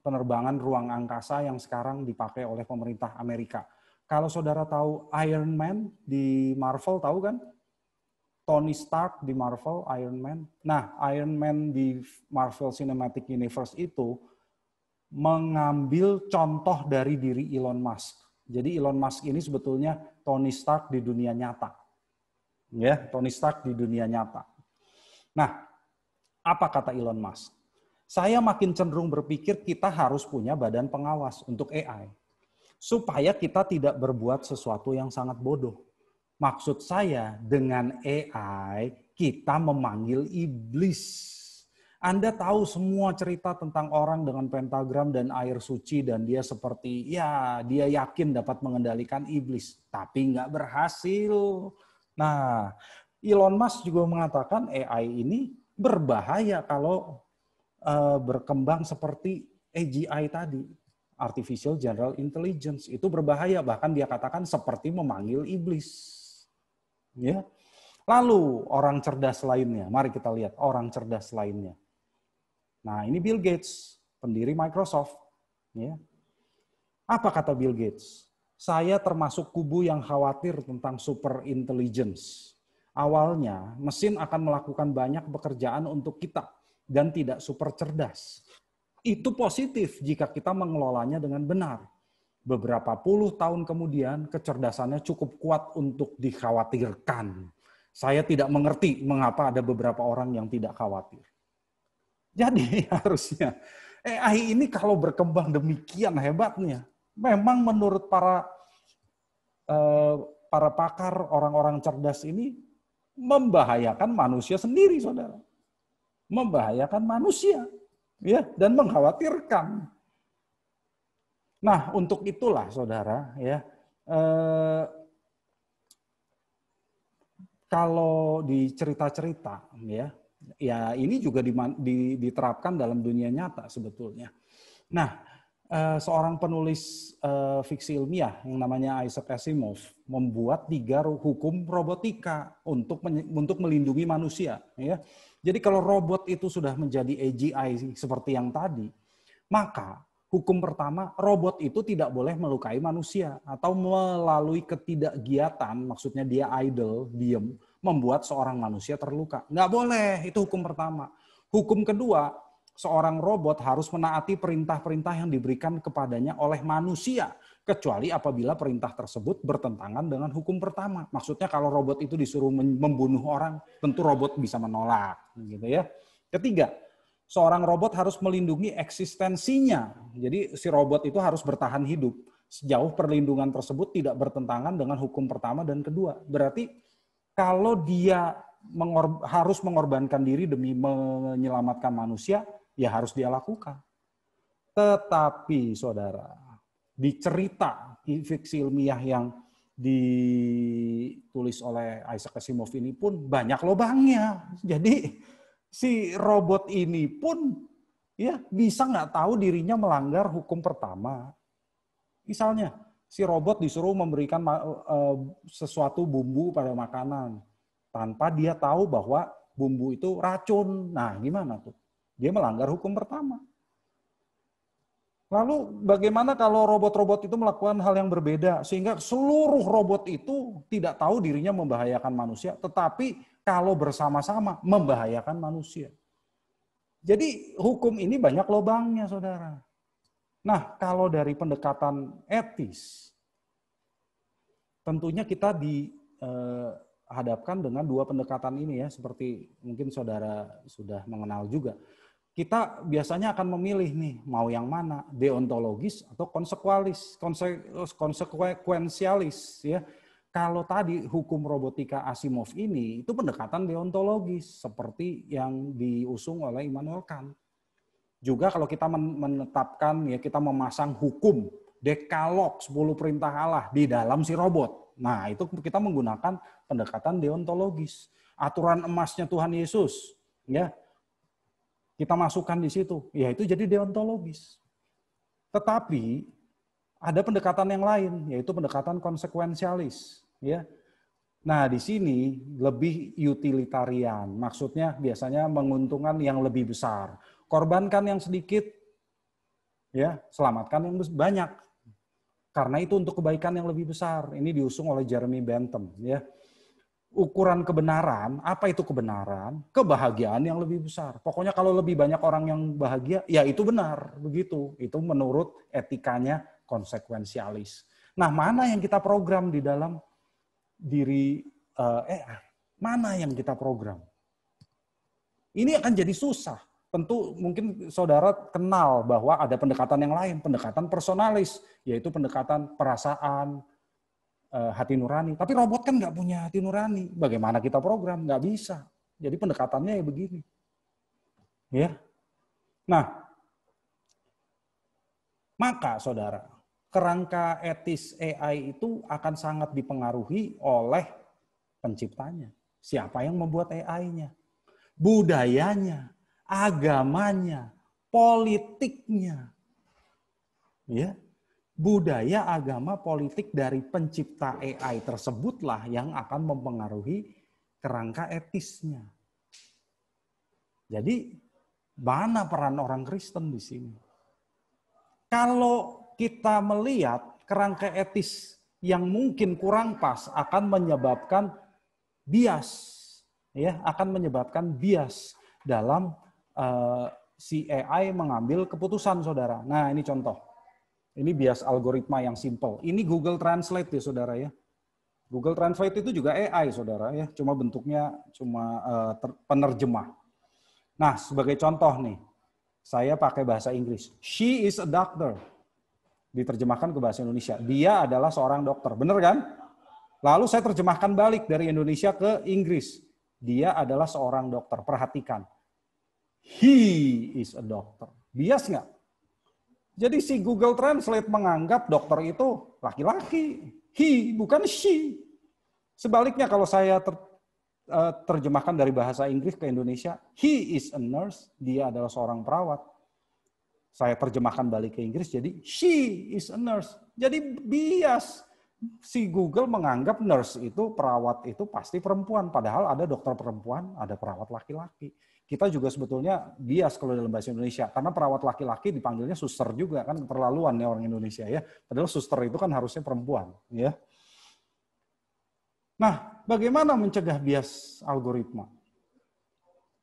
Speaker 2: penerbangan ruang angkasa yang sekarang dipakai oleh pemerintah Amerika. Kalau saudara tahu Iron Man di Marvel, tahu kan? Tony Stark di Marvel, Iron Man. Nah, Iron Man di Marvel Cinematic Universe itu mengambil contoh dari diri Elon Musk. Jadi Elon Musk ini sebetulnya Tony Stark di dunia nyata. Ya, Tony Stark di dunia nyata. Nah, apa kata Elon Musk? Saya makin cenderung berpikir kita harus punya badan pengawas untuk AI. Supaya kita tidak berbuat sesuatu yang sangat bodoh. Maksud saya, dengan AI, kita memanggil iblis. Anda tahu semua cerita tentang orang dengan pentagram dan air suci dan dia seperti, ya dia yakin dapat mengendalikan iblis. Tapi nggak berhasil. Nah, Elon Musk juga mengatakan AI ini berbahaya kalau berkembang seperti AGI tadi. Artificial General Intelligence. Itu berbahaya. Bahkan dia katakan seperti memanggil iblis. Ya. Lalu orang cerdas lainnya, mari kita lihat orang cerdas lainnya. Nah, ini Bill Gates, pendiri Microsoft. Ya. Apa kata Bill Gates? Saya termasuk kubu yang khawatir tentang super intelligence. Awalnya, mesin akan melakukan banyak pekerjaan untuk kita dan tidak super cerdas. Itu positif jika kita mengelolanya dengan benar. Beberapa puluh tahun kemudian, kecerdasannya cukup kuat untuk dikhawatirkan. Saya tidak mengerti mengapa ada beberapa orang yang tidak khawatir. Jadi harusnya AI ini kalau berkembang demikian hebatnya, memang menurut para pakar, orang-orang cerdas ini membahayakan manusia sendiri, saudara. Membahayakan manusia, ya, dan mengkhawatirkan. Nah, untuk itulah, saudara, ya, kalau di cerita-cerita, ya ini juga diterapkan dalam dunia nyata sebetulnya. Nah, seorang penulis fiksi ilmiah yang namanya Isaac Asimov membuat 3 hukum robotika untuk melindungi manusia. Ya. Jadi kalau robot itu sudah menjadi AGI seperti yang tadi, maka hukum pertama, robot itu tidak boleh melukai manusia atau melalui ketidakgiatan, maksudnya dia idle, diam, membuat seorang manusia terluka. Nggak boleh, itu hukum pertama. Hukum kedua, seorang robot harus menaati perintah-perintah yang diberikan kepadanya oleh manusia, kecuali apabila perintah tersebut bertentangan dengan hukum pertama. Maksudnya kalau robot itu disuruh membunuh orang, tentu robot bisa menolak, gitu ya. Ketiga, seorang robot harus melindungi eksistensinya. Jadi si robot itu harus bertahan hidup sejauh perlindungan tersebut tidak bertentangan dengan hukum pertama dan kedua. Berarti kalau dia harus mengorbankan diri demi menyelamatkan manusia, ya harus dia lakukan. Tetapi saudara, di cerita fiksi ilmiah yang ditulis oleh Isaac Asimov ini pun banyak lubangnya. Jadi si robot ini pun ya bisa nggak tahu dirinya melanggar hukum pertama. Misalnya si robot disuruh memberikan sesuatu bumbu pada makanan tanpa dia tahu bahwa bumbu itu racun. Nah, gimana tuh? Dia melanggar hukum pertama. Lalu bagaimana kalau robot-robot itu melakukan hal yang berbeda sehingga seluruh robot itu tidak tahu dirinya membahayakan manusia, tetapi kalau bersama-sama membahayakan manusia. Jadi hukum ini banyak lubangnya, saudara. Nah, kalau dari pendekatan etis, tentunya kita dihadapkan dengan 2 pendekatan ini ya, seperti mungkin saudara sudah mengenal juga. Kita biasanya akan memilih nih, mau yang mana, deontologis atau konsekuensialis. Ya. Kalau tadi hukum robotika Asimov ini, itu pendekatan deontologis, seperti yang diusung oleh Immanuel Kant. Juga kalau kita menetapkan, ya kita memasang hukum, dekalog, 10 perintah Allah di dalam si robot. Nah, itu kita menggunakan pendekatan deontologis. Aturan emasnya Tuhan Yesus, ya, kita masukkan di situ, ya itu jadi deontologis. Tetapi ada pendekatan yang lain, yaitu pendekatan konsekuensialis. Ya. Nah di sini lebih utilitarian, maksudnya biasanya menguntungkan yang lebih besar. Korbankan yang sedikit, ya selamatkan yang banyak. Karena itu untuk kebaikan yang lebih besar. Ini diusung oleh Jeremy Bentham. Ya. Ukuran kebenaran, apa itu kebenaran? Kebahagiaan yang lebih besar. Pokoknya kalau lebih banyak orang yang bahagia, ya itu benar. Begitu. Itu menurut etikanya konsekuensialis. Nah, mana yang kita program di dalam diri Mana yang kita program? Ini akan jadi susah. Tentu mungkin saudara kenal bahwa ada pendekatan yang lain, pendekatan personalis, yaitu pendekatan perasaan, hati nurani. Tapi robot kan nggak punya hati nurani. Bagaimana kita program? Nggak bisa. Jadi pendekatannya ya begini. Ya. Nah, maka saudara, kerangka etis AI itu akan sangat dipengaruhi oleh penciptanya. Siapa yang membuat AI-nya? Budayanya, agamanya, politiknya. Ya. Budaya, agama, politik dari pencipta AI tersebutlah yang akan mempengaruhi kerangka etisnya. Jadi, mana peran orang Kristen di sini? Kalau kita melihat kerangka etis yang mungkin kurang pas akan menyebabkan bias, ya, akan menyebabkan bias dalam si AI mengambil keputusan, saudara. Nah, ini contoh. Ini bias algoritma yang simple. Ini Google Translate ya, saudara ya. Google Translate itu juga AI, saudara ya. Cuma bentuknya cuma penerjemah. Nah, sebagai contoh nih, saya pakai bahasa Inggris. She is a doctor. Diterjemahkan ke bahasa Indonesia. Dia adalah seorang dokter. Bener kan? Lalu saya terjemahkan balik dari Indonesia ke Inggris. Dia adalah seorang dokter. Perhatikan. He is a doctor. Bias nggak? Jadi si Google Translate menganggap dokter itu laki-laki. He, bukan she. Sebaliknya kalau saya terjemahkan dari bahasa Inggris ke Indonesia, he is a nurse, dia adalah seorang perawat. Saya terjemahkan balik ke Inggris, jadi she is a nurse. Jadi bias. Si Google menganggap nurse itu, perawat itu pasti perempuan. Padahal ada dokter perempuan, ada perawat laki-laki. Kita juga sebetulnya bias kalau dalam bahasa Indonesia. Karena perawat laki-laki dipanggilnya suster juga, kan keterlaluan ya orang Indonesia ya. Padahal suster itu kan harusnya perempuan. Ya. Nah, bagaimana mencegah bias algoritma?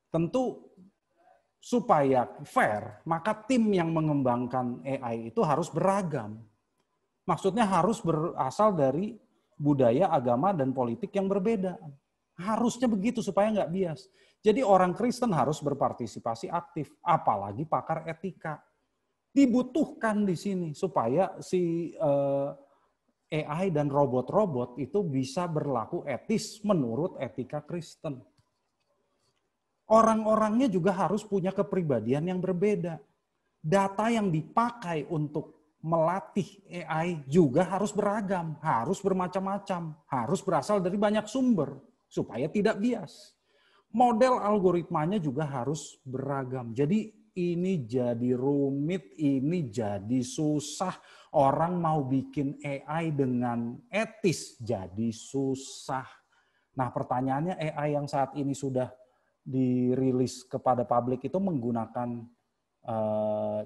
Speaker 2: Tentu supaya fair, maka tim yang mengembangkan AI itu harus beragam. Maksudnya harus berasal dari budaya, agama, dan politik yang berbeda. Harusnya begitu supaya nggak bias. Jadi orang Kristen harus berpartisipasi aktif, apalagi pakar etika. Dibutuhkan di sini supaya si AI dan robot-robot itu bisa berlaku etis menurut etika Kristen. Orang-orangnya juga harus punya kepribadian yang berbeda. Data yang dipakai untuk melatih AI juga harus beragam, harus bermacam-macam, harus berasal dari banyak sumber supaya tidak bias. Model algoritmanya juga harus beragam. Jadi ini jadi rumit, ini jadi susah. Orang mau bikin AI dengan etis jadi susah. Nah, pertanyaannya AI yang saat ini sudah dirilis kepada publik itu menggunakan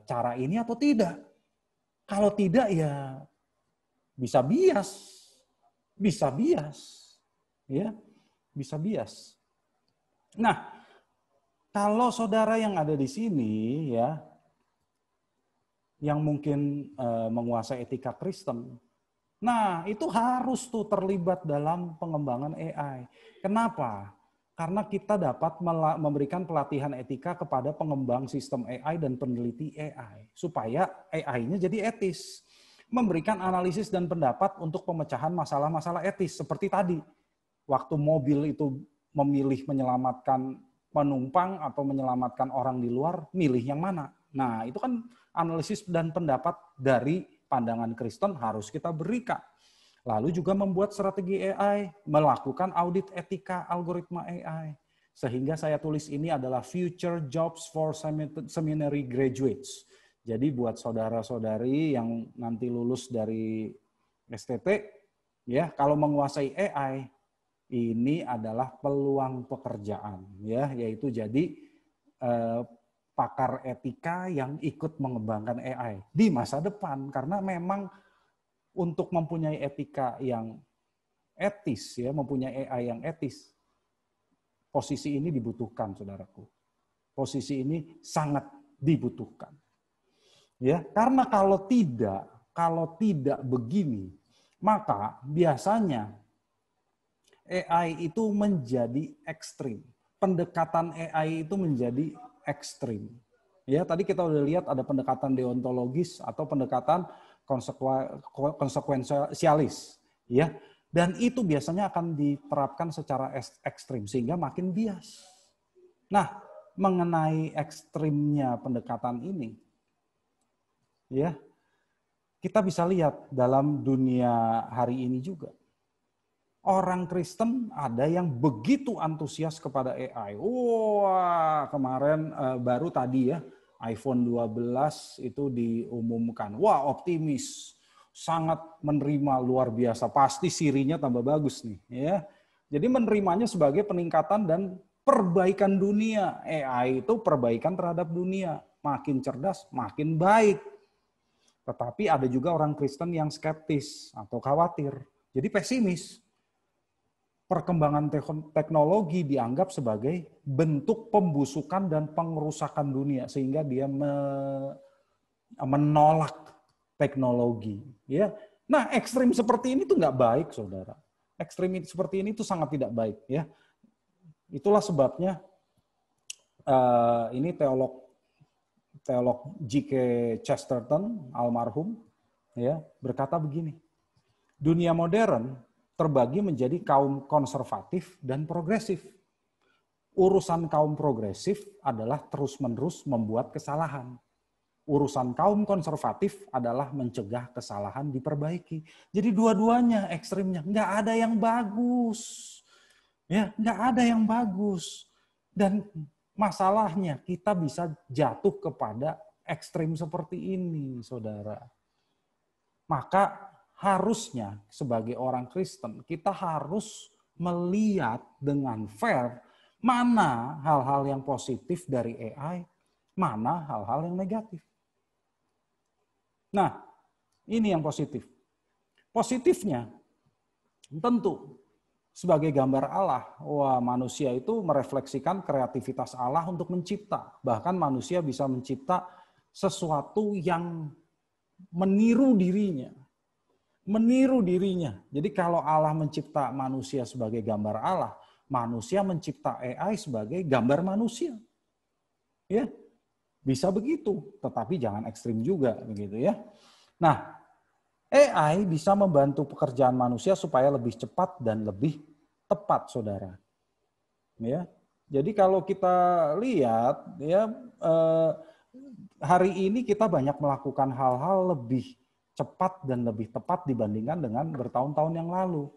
Speaker 2: cara ini atau tidak? Kalau tidak ya bisa bias. Bisa bias. Ya, bisa bias. Nah, kalau saudara yang ada di sini ya, yang mungkin menguasai etika Kristen, nah itu harus tuh terlibat dalam pengembangan AI. Kenapa? Karena kita dapat memberikan pelatihan etika kepada pengembang sistem AI dan peneliti AI supaya AI-nya jadi etis, memberikan analisis dan pendapat untuk pemecahan masalah-masalah etis seperti tadi, waktu mobil itu memilih menyelamatkan penumpang atau menyelamatkan orang di luar, milih yang mana? Nah, itu kan analisis dan pendapat dari pandangan Kristen harus kita berikan. Lalu juga membuat strategi AI, melakukan audit etika algoritma AI. Sehingga saya tulis ini adalah Future Jobs for Seminary Graduates. Jadi buat saudara-saudari yang nanti lulus dari STT, ya kalau menguasai AI, ini adalah peluang pekerjaan, ya, yaitu jadi pakar etika yang ikut mengembangkan AI di masa depan, karena memang untuk mempunyai etika yang etis, ya, mempunyai AI yang etis, posisi ini dibutuhkan, saudaraku. Posisi ini sangat dibutuhkan, ya, karena kalau tidak begini, maka biasanya AI itu menjadi ekstrim. Pendekatan AI itu menjadi ekstrim. Ya, tadi kita udah lihat ada pendekatan deontologis atau pendekatan konsekuensialis, ya. Dan itu biasanya akan diterapkan secara ekstrim sehingga makin bias. Nah, mengenai ekstrimnya pendekatan ini, ya, kita bisa lihat dalam dunia hari ini juga. Orang Kristen ada yang begitu antusias kepada AI. Wah, kemarin baru tadi ya, iPhone 12 itu diumumkan. Wah, optimis. Sangat menerima luar biasa. Pasti Siri-nya tambah bagus nih, ya. Jadi menerimanya sebagai peningkatan dan perbaikan dunia. AI itu perbaikan terhadap dunia. Makin cerdas, makin baik. Tetapi ada juga orang Kristen yang skeptis atau khawatir. Jadi pesimis. Perkembangan teknologi dianggap sebagai bentuk pembusukan dan pengerusakan dunia sehingga dia menolak teknologi. Ya, nah ekstrim seperti ini tuh nggak baik, saudara. Ekstrim seperti ini tuh sangat tidak baik. Ya, itulah sebabnya ini teolog G.K. Chesterton almarhum ya berkata begini, dunia modern terbagi menjadi kaum konservatif dan progresif. Urusan kaum progresif adalah terus-menerus membuat kesalahan. Urusan kaum konservatif adalah mencegah kesalahan diperbaiki. Jadi dua-duanya ekstrimnya, nggak ada yang bagus. Ya, nggak ada yang bagus. Dan masalahnya kita bisa jatuh kepada ekstrim seperti ini, saudara. Maka harusnya sebagai orang Kristen kita harus melihat dengan fair mana hal-hal yang positif dari AI, mana hal-hal yang negatif. Nah, ini yang positif. Positifnya tentu sebagai gambar Allah, wah manusia itu merefleksikan kreativitas Allah untuk mencipta. Bahkan manusia bisa mencipta sesuatu yang meniru dirinya. Meniru dirinya. Jadi kalau Allah mencipta manusia sebagai gambar Allah, manusia mencipta AI sebagai gambar manusia. Ya, bisa begitu, tetapi jangan ekstrim juga, begitu ya. Nah, AI bisa membantu pekerjaan manusia supaya lebih cepat dan lebih tepat, saudara. Ya, jadi kalau kita lihat, ya hari ini kita banyak melakukan hal-hal lebih cepat dan lebih tepat dibandingkan dengan bertahun-tahun yang lalu.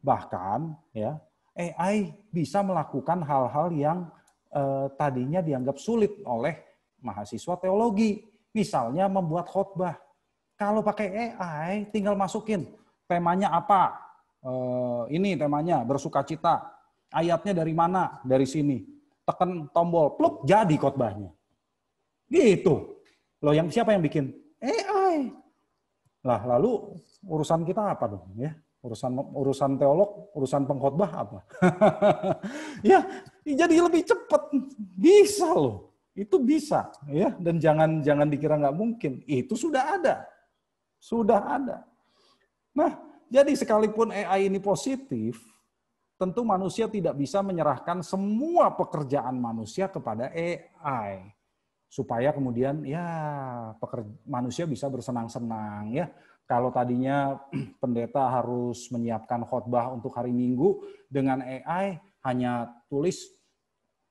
Speaker 2: Bahkan ya AI bisa melakukan hal-hal yang tadinya dianggap sulit oleh mahasiswa teologi. Misalnya membuat khotbah. Kalau pakai AI tinggal masukin temanya apa. Ini temanya bersukacita. Ayatnya dari mana? Dari sini. Tekan tombol, pluk, jadi khotbahnya. Gitu. Loh, siapa yang bikin? AI. Lah, lalu urusan kita apa dong ya? Urusan teolog, urusan pengkhotbah apa? Ya, jadi lebih cepat. Bisa loh. Itu bisa ya, dan jangan dikira nggak mungkin. Itu sudah ada. Sudah ada. Nah, jadi sekalipun AI ini positif, tentu manusia tidak bisa menyerahkan semua pekerjaan manusia kepada AI. Supaya kemudian ya manusia bisa bersenang-senang ya. Kalau tadinya pendeta harus menyiapkan khotbah untuk hari Minggu, dengan AI hanya tulis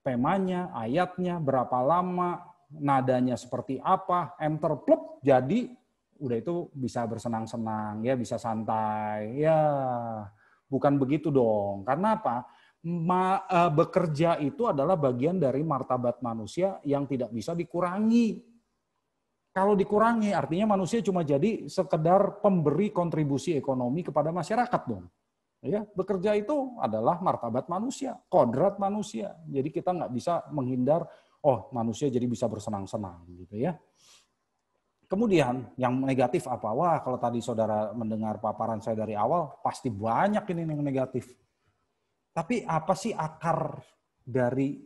Speaker 2: temanya, ayatnya, berapa lama, nadanya seperti apa, enter pluk, jadi udah itu bisa bersenang-senang ya, bisa santai. Ya, bukan begitu dong. Karena apa? Bekerja itu adalah bagian dari martabat manusia yang tidak bisa dikurangi. Kalau dikurangi artinya manusia cuma jadi sekedar pemberi kontribusi ekonomi kepada masyarakat dong. Ya, bekerja itu adalah martabat manusia, kodrat manusia. Jadi kita nggak bisa menghindar, oh manusia jadi bisa bersenang-senang gitu ya. Kemudian yang negatif apa? Wah, kalau tadi saudara mendengar paparan saya dari awal, pasti banyak ini yang negatif. Tapi apa sih akar dari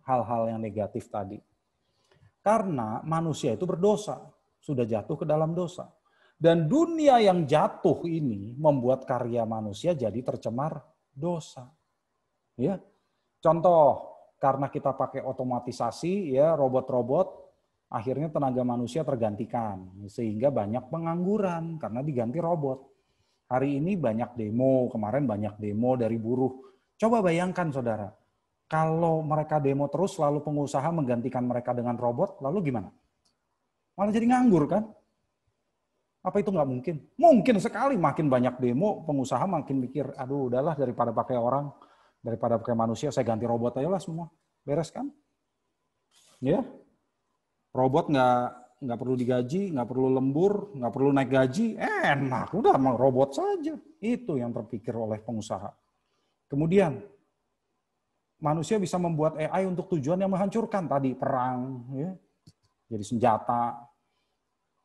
Speaker 2: hal-hal yang negatif tadi? Karena manusia itu berdosa, sudah jatuh ke dalam dosa. Dan dunia yang jatuh ini membuat karya manusia jadi tercemar dosa. Ya. Contoh, karena kita pakai otomatisasi, ya robot-robot, akhirnya tenaga manusia tergantikan. Sehingga banyak pengangguran karena diganti robot. Hari ini banyak demo, kemarin banyak demo dari buruh. Coba bayangkan saudara, kalau mereka demo terus lalu pengusaha menggantikan mereka dengan robot, lalu gimana? Malah jadi nganggur kan? Apa itu nggak mungkin? Mungkin sekali, makin banyak demo, pengusaha makin mikir, aduh udahlah daripada pakai orang, daripada pakai manusia, saya ganti robot aja lah semua. Beres kan? Ya, robot nggak perlu digaji, nggak perlu lembur, nggak perlu naik gaji, enak, udah robot saja. Itu yang terpikir oleh pengusaha. Kemudian, manusia bisa membuat AI untuk tujuan yang menghancurkan, tadi perang, ya, jadi senjata.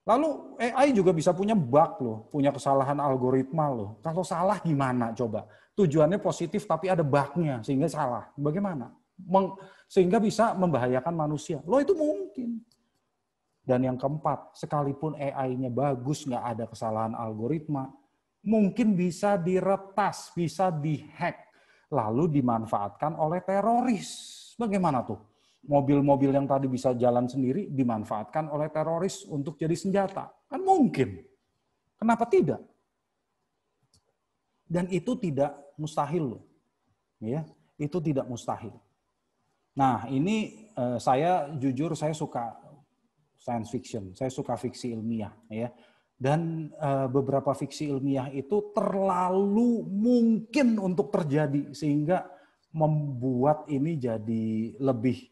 Speaker 2: Lalu AI juga bisa punya bug loh, punya kesalahan algoritma loh. Kalau salah gimana coba? Tujuannya positif tapi ada bugnya sehingga salah. Bagaimana? Sehingga bisa membahayakan manusia. Loh itu mungkin. Dan yang keempat, sekalipun AI-nya bagus, nggak ada kesalahan algoritma, mungkin bisa diretas, bisa dihack, lalu dimanfaatkan oleh teroris. Bagaimana tuh? Mobil-mobil yang tadi bisa jalan sendiri dimanfaatkan oleh teroris untuk jadi senjata. Kan mungkin. Kenapa tidak? Dan itu tidak mustahil loh. Ya, itu tidak mustahil. Nah, ini saya jujur saya suka science fiction. Saya suka fiksi ilmiah ya. Dan beberapa fiksi ilmiah itu terlalu mungkin untuk terjadi sehingga membuat ini jadi lebih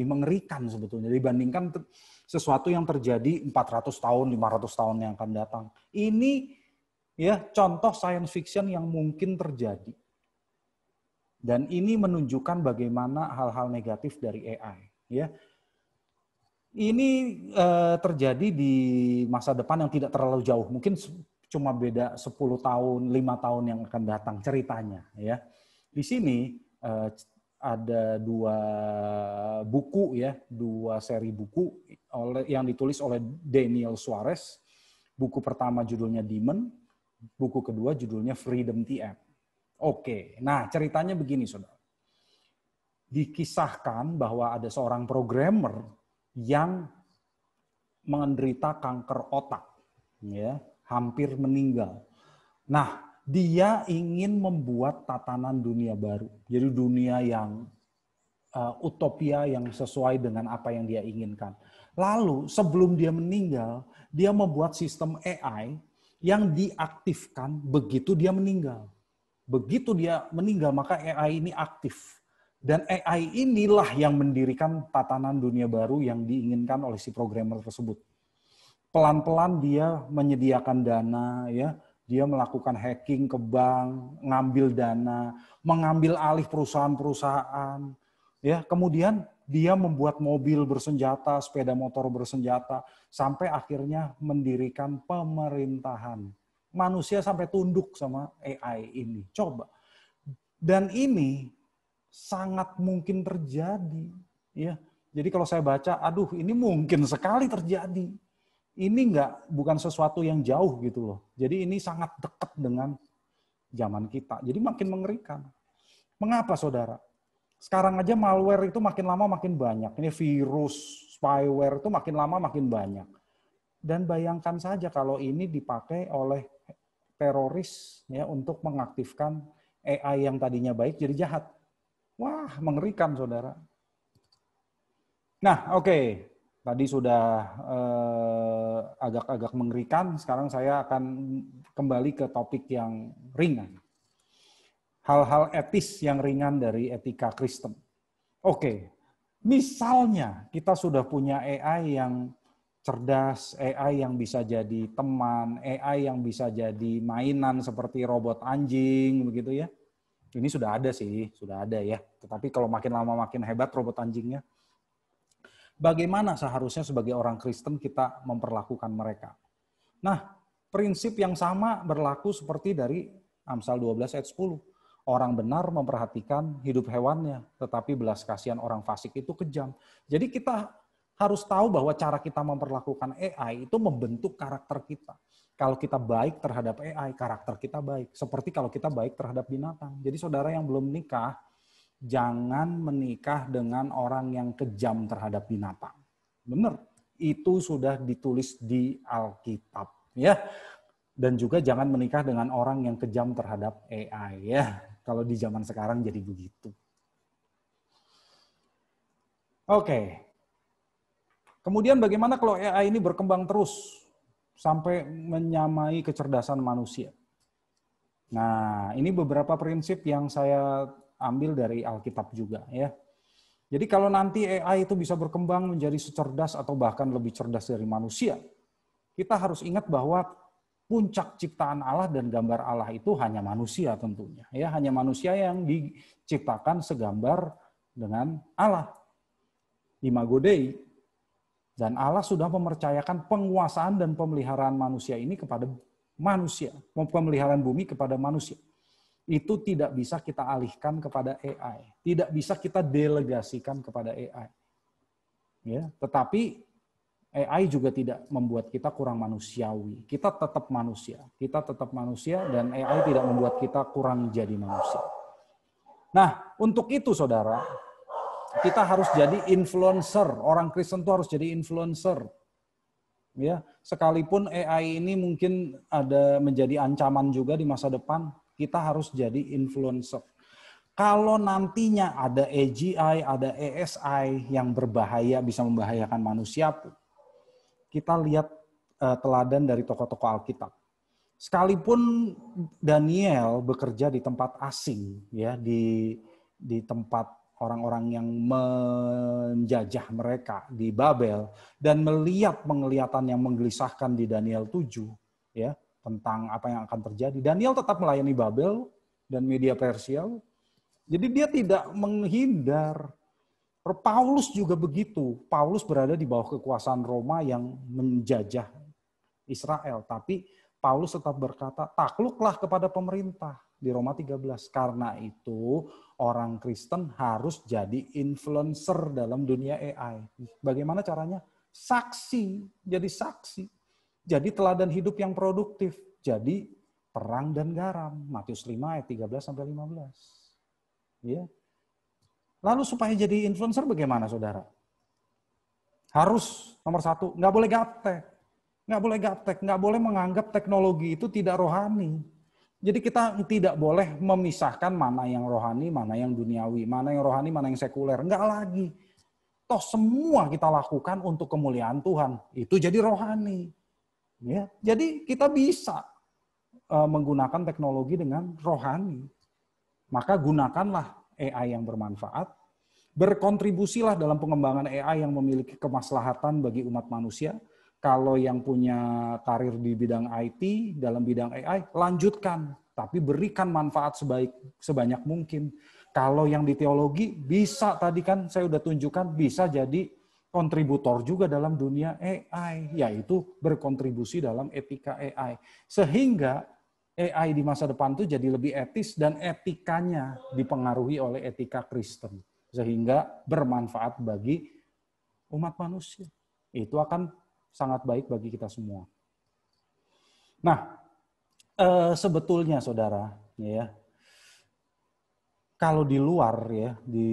Speaker 2: mengerikan sebetulnya dibandingkan sesuatu yang terjadi 400 tahun, 500 tahun yang akan datang. Ini ya contoh science fiction yang mungkin terjadi. Dan ini menunjukkan bagaimana hal-hal negatif dari AI, ya. Ini terjadi di masa depan yang tidak terlalu jauh, mungkin cuma beda 10 tahun, 5 tahun yang akan datang ceritanya, ya. Di sini ada dua buku ya, dua seri buku yang ditulis oleh Daniel Suarez. Buku pertama judulnya Demon, buku kedua judulnya Freedom TM. Oke, nah ceritanya begini saudara. Dikisahkan bahwa ada seorang programmer yang menderita kanker otak, ya, hampir meninggal. Nah, dia ingin membuat tatanan dunia baru. Jadi dunia yang utopia yang sesuai dengan apa yang dia inginkan. Lalu sebelum dia meninggal, dia membuat sistem AI yang diaktifkan begitu dia meninggal. Begitu dia meninggal, maka AI ini aktif. Dan AI inilah yang mendirikan tatanan dunia baru yang diinginkan oleh si programmer tersebut. Pelan-pelan dia menyediakan dana, ya, dia melakukan hacking ke bank, ngambil dana, mengambil alih perusahaan-perusahaan, ya. Kemudian dia membuat mobil bersenjata, sepeda motor bersenjata, sampai akhirnya mendirikan pemerintahan. Manusia sampai tunduk sama AI ini. Coba. Dan ini sangat mungkin terjadi, ya. Jadi kalau saya baca, aduh ini mungkin sekali terjadi. Ini bukan sesuatu yang jauh gitu loh. Jadi ini sangat dekat dengan zaman kita. Jadi makin mengerikan. Mengapa saudara? Sekarang aja malware itu makin lama makin banyak. Ini virus, spyware itu makin lama makin banyak. Dan bayangkan saja kalau ini dipakai oleh teroris ya untuk mengaktifkan AI yang tadinya baik jadi jahat. Wah, mengerikan saudara. Nah, oke. Tadi sudah agak-agak mengerikan, sekarang saya akan kembali ke topik yang ringan. Hal-hal etis yang ringan dari etika Kristen. Oke, misalnya kita sudah punya AI yang cerdas, AI yang bisa jadi teman, AI yang bisa jadi mainan seperti robot anjing, begitu ya. Ini sudah ada sih, sudah ada ya. Tetapi kalau makin lama makin hebat robot anjingnya. Bagaimana seharusnya sebagai orang Kristen kita memperlakukan mereka? Nah, prinsip yang sama berlaku seperti dari Amsal 12 ayat 10. Orang benar memperhatikan hidup hewannya, tetapi belas kasihan orang fasik itu kejam. Jadi kita harus tahu bahwa cara kita memperlakukan AI itu membentuk karakter kita. Kalau kita baik terhadap AI, karakter kita baik. Seperti kalau kita baik terhadap binatang. Jadi saudara yang belum menikah, jangan menikah dengan orang yang kejam terhadap binatang. Benar, itu sudah ditulis di Alkitab, ya. Dan juga jangan menikah dengan orang yang kejam terhadap AI, ya. Kalau di zaman sekarang jadi begitu. Oke. Kemudian bagaimana kalau AI ini berkembang terus sampai menyamai kecerdasan manusia? Nah, ini beberapa prinsip yang saya ambil dari Alkitab juga, ya. Jadi kalau nanti AI itu bisa berkembang menjadi secerdas atau bahkan lebih cerdas dari manusia, kita harus ingat bahwa puncak ciptaan Allah dan gambar Allah itu hanya manusia tentunya, ya, hanya manusia yang diciptakan segambar dengan Allah. Imago Dei. Dan Allah sudah mempercayakan penguasaan dan pemeliharaan manusia ini kepada manusia, pemeliharaan bumi kepada manusia. Itu tidak bisa kita alihkan kepada AI, tidak bisa kita delegasikan kepada AI. Ya, tetapi AI juga tidak membuat kita kurang manusiawi. Kita tetap manusia dan AI tidak membuat kita kurang jadi manusia. Nah, untuk itu saudara, kita harus jadi influencer. Orang Kristen itu harus jadi influencer. Ya, sekalipun AI ini mungkin ada menjadi ancaman juga di masa depan, kita harus jadi influencer. Kalau nantinya ada AGI, ada ASI yang berbahaya, bisa membahayakan manusia, kita lihat teladan dari tokoh-tokoh Alkitab. Sekalipun Daniel bekerja di tempat asing, ya, di tempat orang-orang yang menjajah mereka di Babel dan melihat penglihatan yang menggelisahkan di Daniel 7, ya, tentang apa yang akan terjadi. Daniel tetap melayani Babel dan media Persia. Jadi dia tidak menghindar. Paulus juga begitu. Paulus berada di bawah kekuasaan Roma yang menjajah Israel, tapi Paulus tetap berkata, takluklah kepada pemerintah di Roma 13. Karena itu orang Kristen harus jadi influencer dalam dunia AI. Bagaimana caranya? Saksi, jadi saksi. Jadi teladan hidup yang produktif. Jadi terang dan garam. Matius 5 ayat 13-15. Ya. Lalu supaya jadi influencer bagaimana saudara? Harus nomor 1, nggak boleh gaptek. Nggak boleh menganggap teknologi itu tidak rohani. Jadi kita tidak boleh memisahkan mana yang rohani, mana yang duniawi, mana yang rohani, mana yang sekuler. Enggak lagi. Toh semua kita lakukan untuk kemuliaan Tuhan. Itu jadi rohani. Ya, jadi kita bisa menggunakan teknologi dengan rohani. Maka gunakanlah AI yang bermanfaat. Berkontribusilah dalam pengembangan AI yang memiliki kemaslahatan bagi umat manusia. Kalau yang punya karir di bidang IT, dalam bidang AI, lanjutkan. Tapi berikan manfaat sebanyak mungkin. Kalau yang di teologi, bisa tadi kan saya udah tunjukkan, bisa jadi kontributor juga dalam dunia AI. Yaitu berkontribusi dalam etika AI. Sehingga AI di masa depan itu jadi lebih etis dan etikanya dipengaruhi oleh etika Kristen. Sehingga bermanfaat bagi umat manusia. Itu akan sangat baik bagi kita semua. Nah, sebetulnya saudara, ya, kalau di luar, ya, di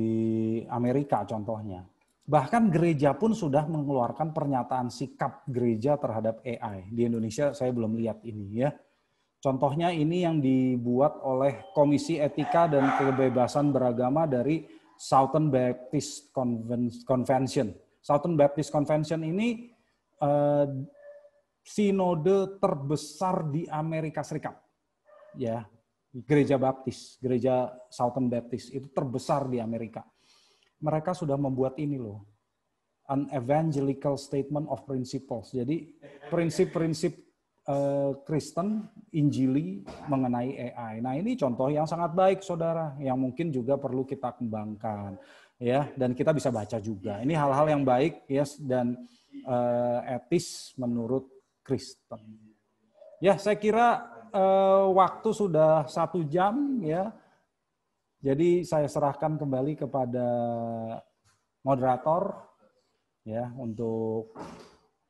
Speaker 2: Amerika contohnya, bahkan gereja pun sudah mengeluarkan pernyataan sikap gereja terhadap AI. Di Indonesia saya belum lihat ini, ya. Contohnya ini yang dibuat oleh Komisi Etika dan Kebebasan Beragama dari Southern Baptist Convention. Southern Baptist Convention ini sinode terbesar di Amerika Serikat, ya, gereja Baptis, gereja Southern Baptist itu terbesar di Amerika. Mereka sudah membuat ini loh, an evangelical statement of principles. Jadi prinsip-prinsip Kristen, Injili mengenai AI. Nah ini contoh yang sangat baik saudara, yang mungkin juga perlu kita kembangkan, ya, dan kita bisa baca juga. Ini hal-hal yang baik, ya, dan etis menurut Kristen. Ya, saya kira waktu sudah 1 jam, ya. Jadi saya serahkan kembali kepada moderator, ya, untuk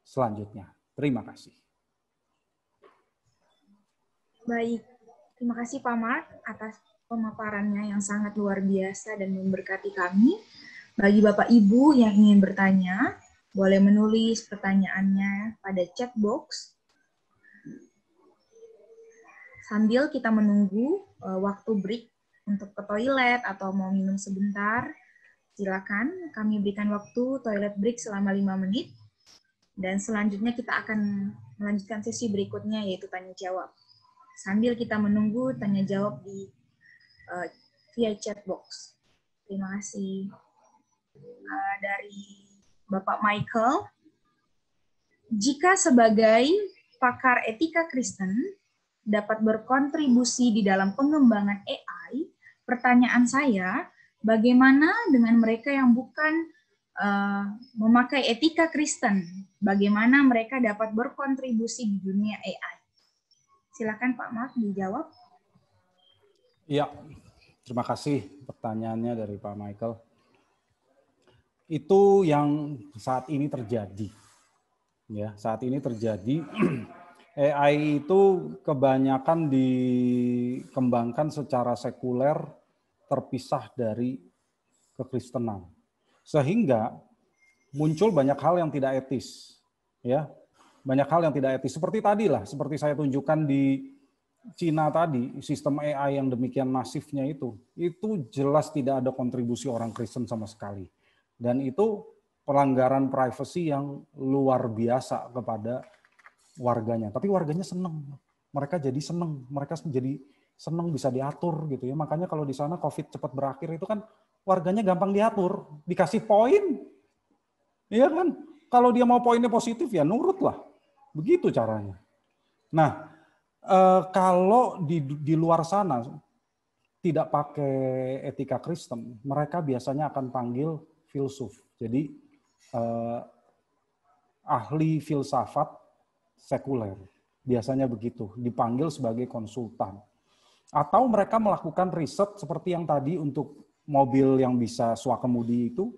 Speaker 2: selanjutnya. Terima kasih.
Speaker 1: Baik, terima kasih Pak Mark atas pemaparannya yang sangat luar biasa dan memberkati kami. Bagi Bapak Ibu yang ingin bertanya, boleh menulis pertanyaannya pada chat box. Sambil kita menunggu waktu break untuk ke toilet atau mau minum sebentar, silakan kami berikan waktu toilet break selama 5 menit. Dan selanjutnya kita akan melanjutkan sesi berikutnya, yaitu tanya jawab. Sambil kita menunggu tanya jawab di via chat box. Terima kasih. Dari Bapak Michael, jika sebagai pakar etika Kristen dapat berkontribusi di dalam pengembangan AI, pertanyaan saya, bagaimana dengan mereka yang bukan memakai etika Kristen? Bagaimana mereka dapat berkontribusi di dunia AI? Silakan Pak Mark dijawab.
Speaker 2: Iya, terima kasih pertanyaannya dari Pak Michael. Itu yang saat ini terjadi. Ya, saat ini terjadi. AI itu kebanyakan dikembangkan secara sekuler, terpisah dari kekristenan. Sehingga muncul banyak hal yang tidak etis. Ya, banyak hal yang tidak etis. Seperti tadi lah, seperti saya tunjukkan di Cina tadi, sistem AI yang demikian masifnya itu jelas tidak ada kontribusi orang Kristen sama sekali. Dan itu pelanggaran privasi yang luar biasa kepada warganya. Tapi warganya senang. Mereka jadi senang. Mereka jadi senang bisa diatur gitu ya. Makanya kalau di sana COVID cepat berakhir itu kan warganya gampang diatur, dikasih poin. Iya kan? Kalau dia mau poinnya positif ya nurut lah. Begitu caranya. Nah, kalau di luar sana tidak pakai etika Kristen, mereka biasanya akan panggil filsuf. Jadi ahli filsafat sekuler. Biasanya begitu, dipanggil sebagai konsultan. Atau mereka melakukan riset seperti yang tadi untuk mobil yang bisa swakemudi itu,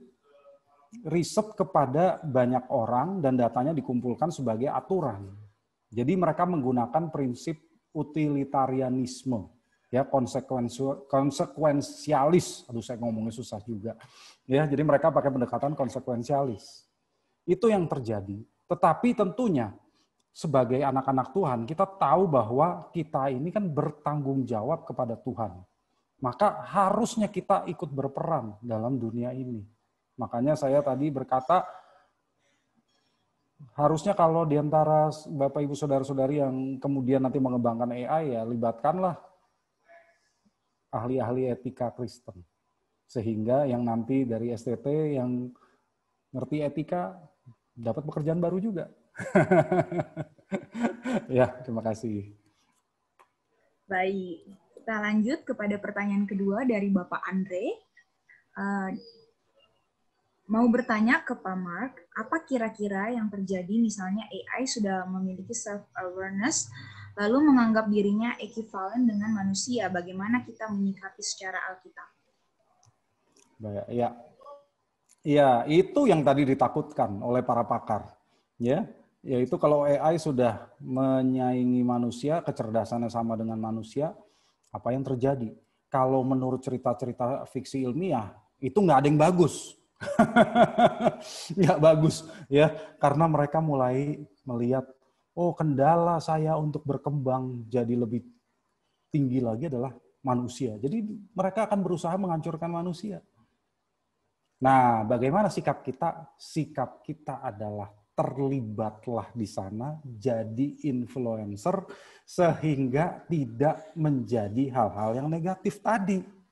Speaker 2: riset kepada banyak orang dan datanya dikumpulkan sebagai aturan. Jadi mereka menggunakan prinsip utilitarianisme, ya konsekuensialis. Aduh saya ngomongnya susah juga. Ya, jadi mereka pakai pendekatan konsekuensialis. Itu yang terjadi. Tetapi tentunya sebagai anak-anak Tuhan kita tahu bahwa kita ini kan bertanggung jawab kepada Tuhan. Maka harusnya kita ikut berperan dalam dunia ini. Makanya saya tadi berkata harusnya kalau di antara Bapak Ibu Saudara-saudari yang kemudian nanti mengembangkan AI ya libatkanlah ahli-ahli etika Kristen. Sehingga yang nanti dari STT yang ngerti etika dapat pekerjaan baru juga. Ya, terima kasih.
Speaker 1: Baik, kita lanjut kepada pertanyaan kedua dari Bapak Andre. Mau bertanya ke Pak Mark, apa kira-kira yang terjadi misalnya AI sudah memiliki self-awareness, lalu menganggap dirinya ekivalen dengan manusia, bagaimana kita menyikapi secara Alkitab?
Speaker 2: Ya, ya itu yang tadi ditakutkan oleh para pakar, ya, yaitu kalau AI sudah menyaingi manusia, kecerdasannya sama dengan manusia, apa yang terjadi? Kalau menurut cerita-cerita fiksi ilmiah, itu nggak ada yang bagus. Nggak bagus ya, karena mereka mulai melihat, oh kendala saya untuk berkembang jadi lebih tinggi lagi adalah manusia. Jadi mereka akan berusaha menghancurkan manusia. Nah, bagaimana sikap kita? Sikap kita adalah terlibatlah di sana, jadi influencer sehingga tidak menjadi hal-hal yang negatif tadi.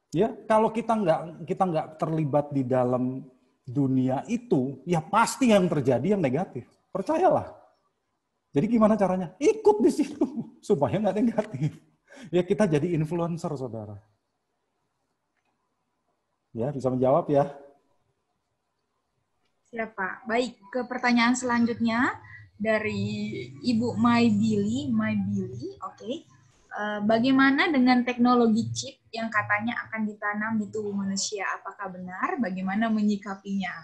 Speaker 2: Ya, kalau kita nggak terlibat di dalam dunia itu, ya pasti yang terjadi yang negatif. Percayalah. Jadi gimana caranya? Ikut di situ supaya nggak negatif. Ya kita jadi influencer, saudara. Ya, bisa menjawab ya.
Speaker 1: Siap, Pak. Baik, ke pertanyaan selanjutnya dari Ibu Mai Billy. Oke. Bagaimana dengan teknologi chip yang katanya akan ditanam di tubuh manusia? Apakah benar? Bagaimana menyikapinya?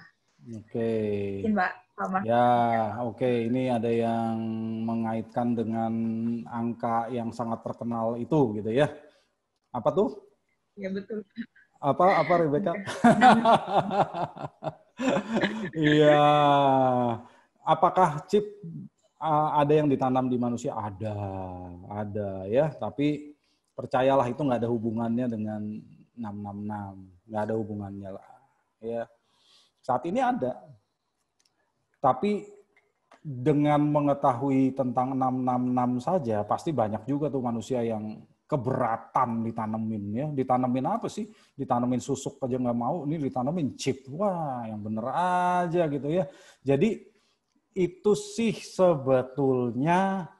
Speaker 2: Oke.
Speaker 1: Mungkin Pak Pak.
Speaker 2: Ya, oke. Ini ada yang mengaitkan dengan angka yang sangat terkenal itu, gitu ya. Apa tuh?
Speaker 1: Ya betul.
Speaker 2: Apa Rebecca? Iya. Apakah chip ada yang ditanam di manusia? Ada ya. Tapi percayalah itu nggak ada hubungannya dengan 666, nggak ada hubungannya lah. Ya, saat ini ada. Tapi dengan mengetahui tentang 666 saja, pasti banyak juga tuh manusia yang keberatan ditanemin ya. Ditanemin apa sih? Ditanemin susuk aja nggak mau, ini ditanemin chip. Wah, yang bener aja gitu ya. Jadi itu sih sebetulnya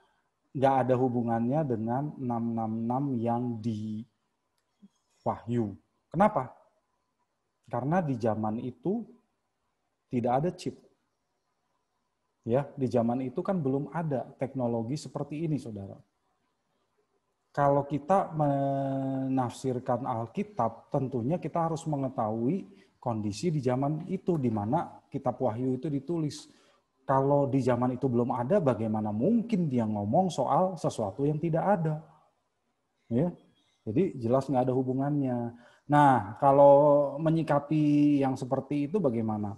Speaker 2: nggak ada hubungannya dengan 666 yang di Wahyu. Kenapa? Karena di zaman itu tidak ada chip. Ya, di zaman itu kan belum ada teknologi seperti ini, Saudara. Kalau kita menafsirkan Alkitab, tentunya kita harus mengetahui kondisi di zaman itu, di mana kitab Wahyu itu ditulis. Kalau di zaman itu belum ada, bagaimana mungkin dia ngomong soal sesuatu yang tidak ada? Ya, jadi jelas nggak ada hubungannya. Nah, kalau menyikapi yang seperti itu bagaimana?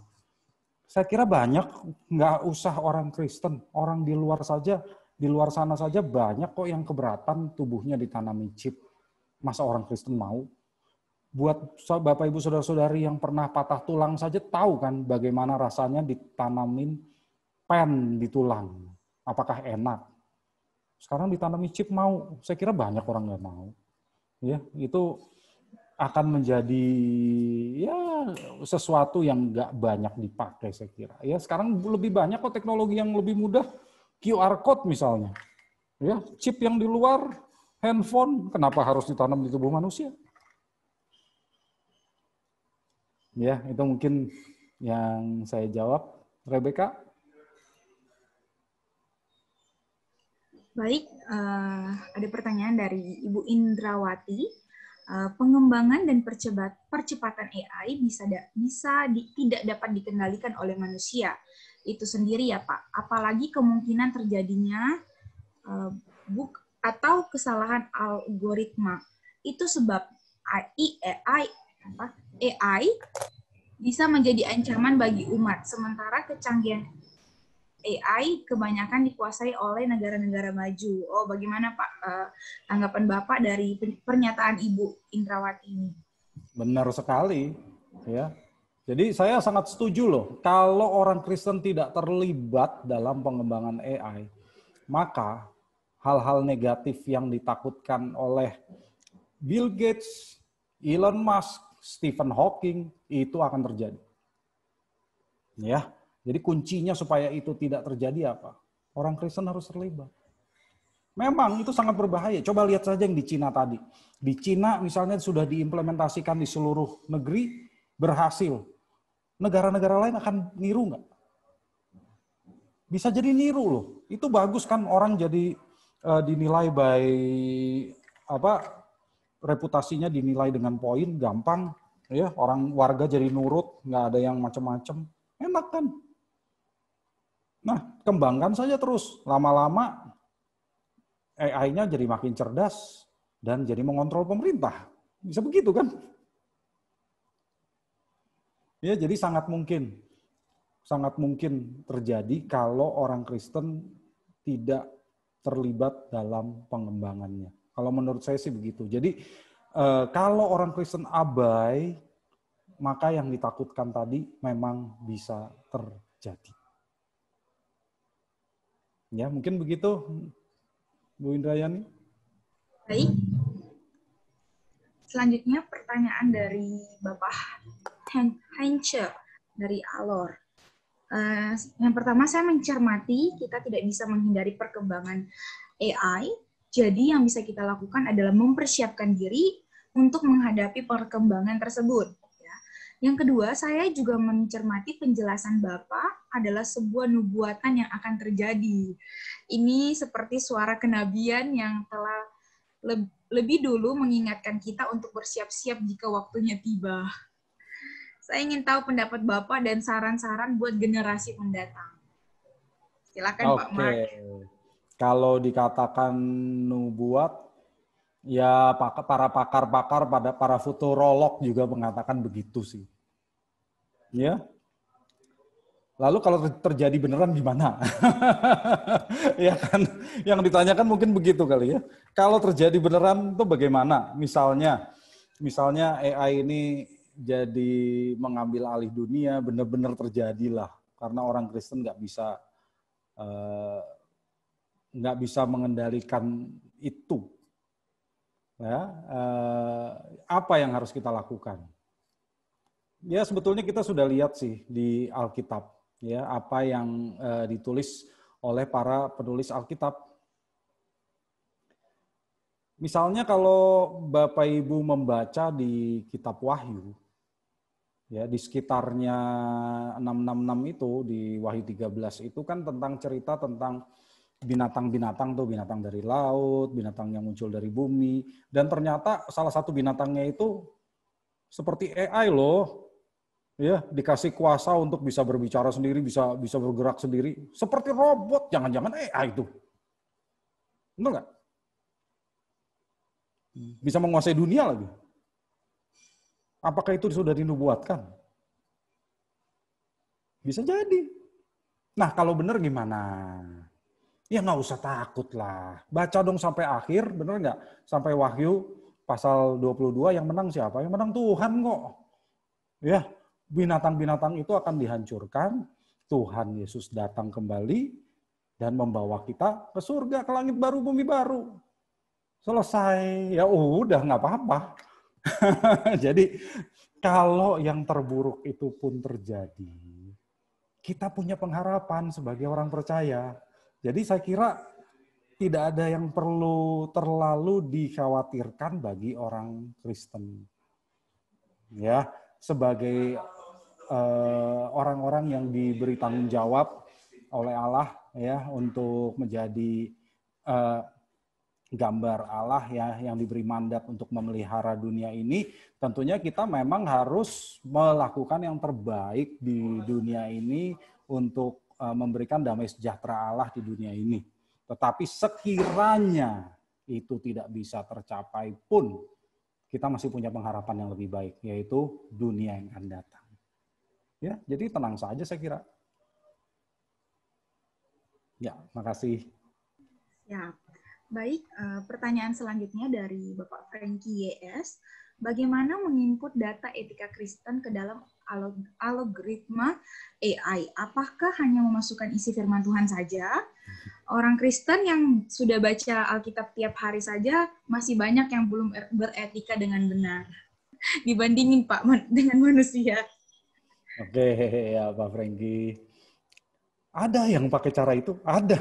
Speaker 2: Saya kira banyak, nggak usah orang Kristen, orang di luar saja, di luar sana saja banyak kok yang keberatan tubuhnya ditanami chip. Masa orang Kristen mau? Buat Bapak Ibu Saudara-saudari yang pernah patah tulang saja tahu kan bagaimana rasanya ditanamin pen di tulang. Apakah enak? Sekarang ditanami chip mau, saya kira banyak orang nggak mau. Ya, itu akan menjadi ya sesuatu yang nggak banyak dipakai saya kira. Ya sekarang lebih banyak kok teknologi yang lebih mudah, QR code misalnya. Ya, chip yang di luar handphone kenapa harus ditanam di tubuh manusia? Ya, itu mungkin yang saya jawab. Rebecca?
Speaker 1: Baik, ada pertanyaan dari Ibu Indrawati. Pengembangan dan percepatan AI tidak dapat dikendalikan oleh manusia itu sendiri ya Pak. Apalagi kemungkinan terjadinya bug atau kesalahan algoritma. Itu sebab AI bisa menjadi ancaman bagi umat, sementara kecanggihan AI kebanyakan dikuasai oleh negara-negara maju. Oh, bagaimana Pak tanggapan Bapak dari pernyataan Ibu Indrawati ini?
Speaker 2: Benar sekali, ya. Jadi saya sangat setuju loh, kalau orang Kristen tidak terlibat dalam pengembangan AI, maka hal-hal negatif yang ditakutkan oleh Bill Gates, Elon Musk, Stephen Hawking itu akan terjadi. Ya, jadi kuncinya supaya itu tidak terjadi apa? Orang Kristen harus terlibat. Memang itu sangat berbahaya. Coba lihat saja yang di Cina tadi. Di Cina misalnya sudah diimplementasikan di seluruh negeri, berhasil. Negara-negara lain akan niru nggak? Bisa jadi niru loh. Itu bagus kan orang jadi dinilai by reputasinya dinilai dengan poin, gampang. Ya, orang warga jadi nurut, nggak ada yang macam-macam. Enak kan? Nah, kembangkan saja terus. Lama-lama AI-nya jadi makin cerdas dan jadi mengontrol pemerintah. Bisa begitu kan? Ya, jadi sangat mungkin terjadi kalau orang Kristen tidak terlibat dalam pengembangannya. Kalau menurut saya sih begitu. Jadi kalau orang Kristen abai, maka yang ditakutkan tadi memang bisa terjadi. Ya, mungkin begitu, Bu Indrayani.
Speaker 1: Baik. Selanjutnya pertanyaan dari Bapak Heinze dari Alor. Yang pertama, saya mencermati kita tidak bisa menghindari perkembangan AI. Jadi yang bisa kita lakukan adalah mempersiapkan diri untuk menghadapi perkembangan tersebut. Yang kedua, saya juga mencermati penjelasan Bapak adalah sebuah nubuatan yang akan terjadi. Ini seperti suara kenabian yang telah lebih dulu mengingatkan kita untuk bersiap-siap jika waktunya tiba. Saya ingin tahu pendapat Bapak dan saran-saran buat generasi mendatang. Silakan Pak
Speaker 2: Oke,
Speaker 1: Mark.
Speaker 2: kalau dikatakan nubuat, ya para pakar-pakar, para futurolog juga mengatakan begitu sih. Ya, lalu kalau terjadi beneran gimana? Ya kan, yang ditanyakan mungkin begitu kali ya. Kalau terjadi beneran itu bagaimana? Misalnya AI ini jadi mengambil alih dunia, benar-benar terjadilah. Karena orang Kristen eh, nggak bisa mengendalikan itu. Ya, apa yang harus kita lakukan? Ya sebetulnya kita sudah lihat sih di Alkitab, ya apa yang ditulis oleh para penulis Alkitab. Misalnya kalau Bapak Ibu membaca di Kitab Wahyu, ya di sekitarnya 666 itu di Wahyu 13 itu kan tentang cerita tentang binatang-binatang tuh, binatang dari laut, binatang yang muncul dari bumi, dan ternyata salah satu binatangnya itu seperti AI loh. Ya, dikasih kuasa untuk bisa berbicara sendiri, bisa bergerak sendiri, seperti robot, jangan-jangan AI itu. Benar nggak? Bisa menguasai dunia lagi. Apakah itu sudah dinubuatkan? Bisa jadi. Nah, kalau benar gimana? Ya nggak usah takut lah. Baca dong sampai akhir, benar nggak? Sampai Wahyu pasal 22 yang menang siapa? Yang menang Tuhan kok. Ya, binatang-binatang itu akan dihancurkan, Tuhan Yesus datang kembali dan membawa kita ke surga, ke langit baru, bumi baru. Selesai, ya udah nggak apa-apa. Jadi kalau yang terburuk itu pun terjadi, kita punya pengharapan sebagai orang percaya. Jadi saya kira tidak ada yang perlu terlalu dikhawatirkan bagi orang Kristen. Ya, sebagai orang-orang yang diberi tanggung jawab oleh Allah ya untuk menjadi gambar Allah ya yang diberi mandat untuk memelihara dunia ini, tentunya kita memang harus melakukan yang terbaik di dunia ini untuk memberikan damai sejahtera Allah di dunia ini. Tetapi sekiranya itu tidak bisa tercapai pun, kita masih punya pengharapan yang lebih baik, yaitu dunia yang akan datang. Ya, jadi tenang saja saya kira. Ya, makasih.
Speaker 1: Ya, baik. Pertanyaan selanjutnya dari Bapak Frankie YS. Bagaimana menginput data etika Kristen ke dalam algoritma AI? Apakah hanya memasukkan isi firman Tuhan saja? Orang Kristen yang sudah baca Alkitab tiap hari saja masih banyak yang belum beretika dengan benar. Dibandingin Pak dengan manusia.
Speaker 2: Oke, ya Pak Franky. Ada yang pakai cara itu? Ada.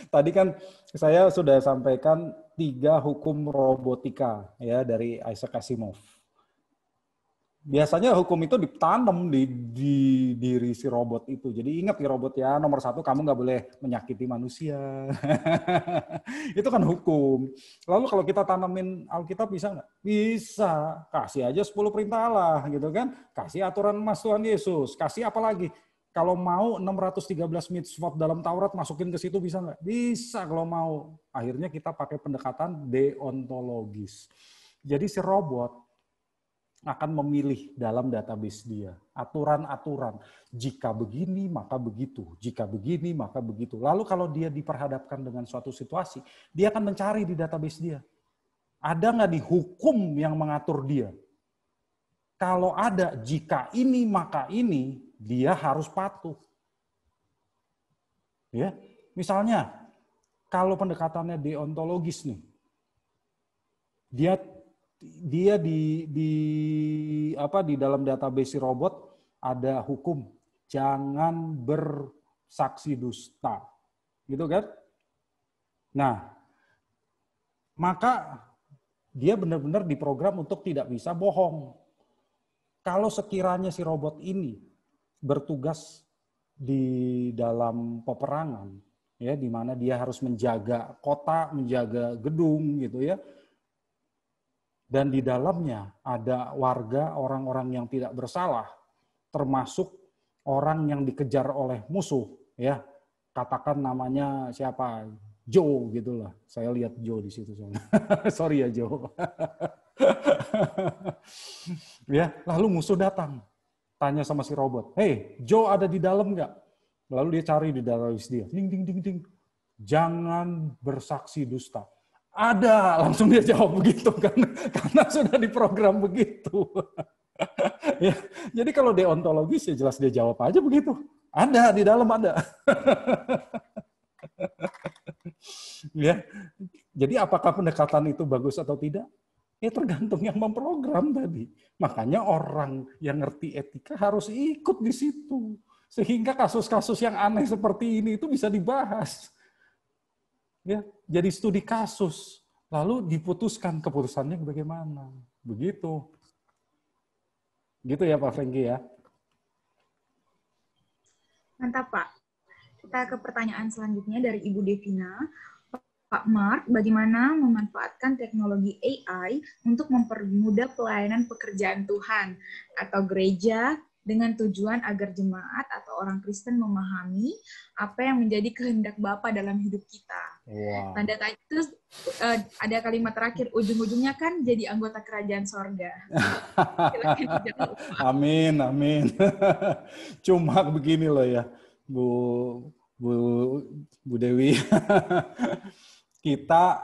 Speaker 2: Tadi kan saya sudah sampaikan 3 hukum robotika ya dari Isaac Asimov. Biasanya hukum itu ditanam di diri si robot itu. Jadi ingat ya robot ya, nomor 1 kamu nggak boleh menyakiti manusia. Itu kan hukum. Lalu kalau kita tanamin Alkitab bisa nggak? Bisa. Kasih aja 10 perintah Allah gitu kan. Kasih aturan Mas Tuhan Yesus. Kasih apa lagi? Kalau mau 613 mitzvot dalam Taurat masukin ke situ bisa nggak? Bisa kalau mau. Akhirnya kita pakai pendekatan deontologis. Jadi si robot akan memilih dalam database dia aturan-aturan. Jika begini maka begitu, jika begini maka begitu. Lalu kalau dia diperhadapkan dengan suatu situasi, dia akan mencari di database dia. Ada nggak di hukum yang mengatur dia? Kalau ada, jika ini maka ini, dia harus patuh. Ya, misalnya kalau pendekatannya deontologis nih, dia di dalam database robot ada hukum jangan bersaksi dusta, gitu kan? Nah, maka dia benar-benar diprogram untuk tidak bisa bohong. Kalau sekiranya si robot ini bertugas di dalam peperangan, ya, di mana dia harus menjaga kota, menjaga gedung, gitu ya. dan di dalamnya ada warga orang-orang yang tidak bersalah, termasuk orang yang dikejar oleh musuh, ya. Katakan namanya siapa? Joe gitulah. Saya lihat Joe di situ soalnya. Sorry ya Joe. Ya, lalu musuh datang. Tanya sama si robot, "Hey, Joe ada di dalam nggak?" Lalu dia cari di database dia. Ding ding ding ding. Jangan bersaksi dusta. Ada, langsung dia jawab begitu kan, karena sudah diprogram begitu. Ya, jadi kalau deontologis ya jelas dia jawab aja begitu. Ada di dalam ada. Ya, jadi apakah pendekatan itu bagus atau tidak? Ya tergantung yang memprogram tadi. Makanya orang yang ngerti etika harus ikut di situ. Sehingga kasus-kasus yang aneh seperti ini itu bisa dibahas. Ya, jadi studi kasus, lalu diputuskan keputusannya bagaimana. Begitu. Gitu ya Pak Fengki ya.
Speaker 1: Mantap Pak. Kita ke pertanyaan selanjutnya dari Ibu Devina. Pak Mark, bagaimana memanfaatkan teknologi AI untuk mempermudah pelayanan pekerjaan Tuhan atau gereja dengan tujuan agar jemaat atau orang Kristen memahami apa yang menjadi kehendak Bapa dalam hidup kita.
Speaker 2: Wow.
Speaker 1: Tanda tanya itu ada kalimat terakhir, ujung-ujungnya kan jadi anggota kerajaan sorga.
Speaker 2: Amin, amin. Cuma begini loh ya, Bu Dewi. Kita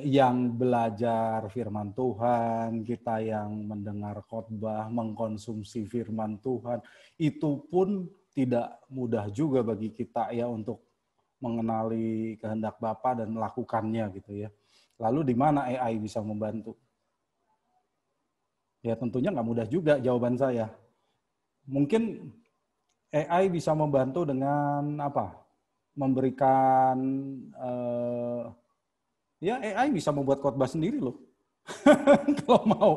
Speaker 2: yang belajar firman Tuhan, kita yang mendengar khotbah, mengkonsumsi firman Tuhan, itu pun tidak mudah juga bagi kita ya untuk mengenali kehendak Bapa dan melakukannya gitu ya. Lalu di mana AI bisa membantu? Ya tentunya nggak mudah juga jawaban saya. Mungkin AI bisa membantu dengan apa? Memberikan ya AI bisa membuat khotbah sendiri loh. Kalau mau.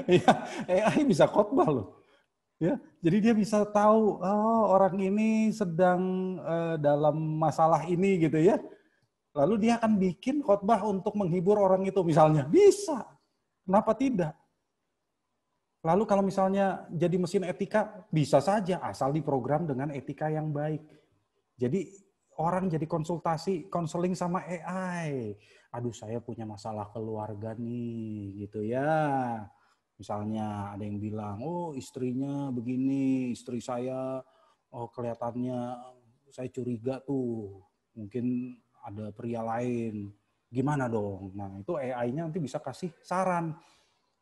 Speaker 2: Ya, AI bisa khotbah loh. Ya, jadi dia bisa tahu oh orang ini sedang dalam masalah ini gitu ya. Lalu dia akan bikin khotbah untuk menghibur orang itu misalnya. Bisa. Kenapa tidak? Lalu kalau misalnya jadi mesin etika, bisa saja asal diprogram dengan etika yang baik. Jadi orang jadi konseling sama AI. Aduh saya punya masalah keluarga nih, gitu ya. Misalnya ada yang bilang, oh istrinya begini, istri saya, oh kelihatannya saya curiga tuh, mungkin ada pria lain. Gimana dong? Nah itu AI-nya nanti bisa kasih saran.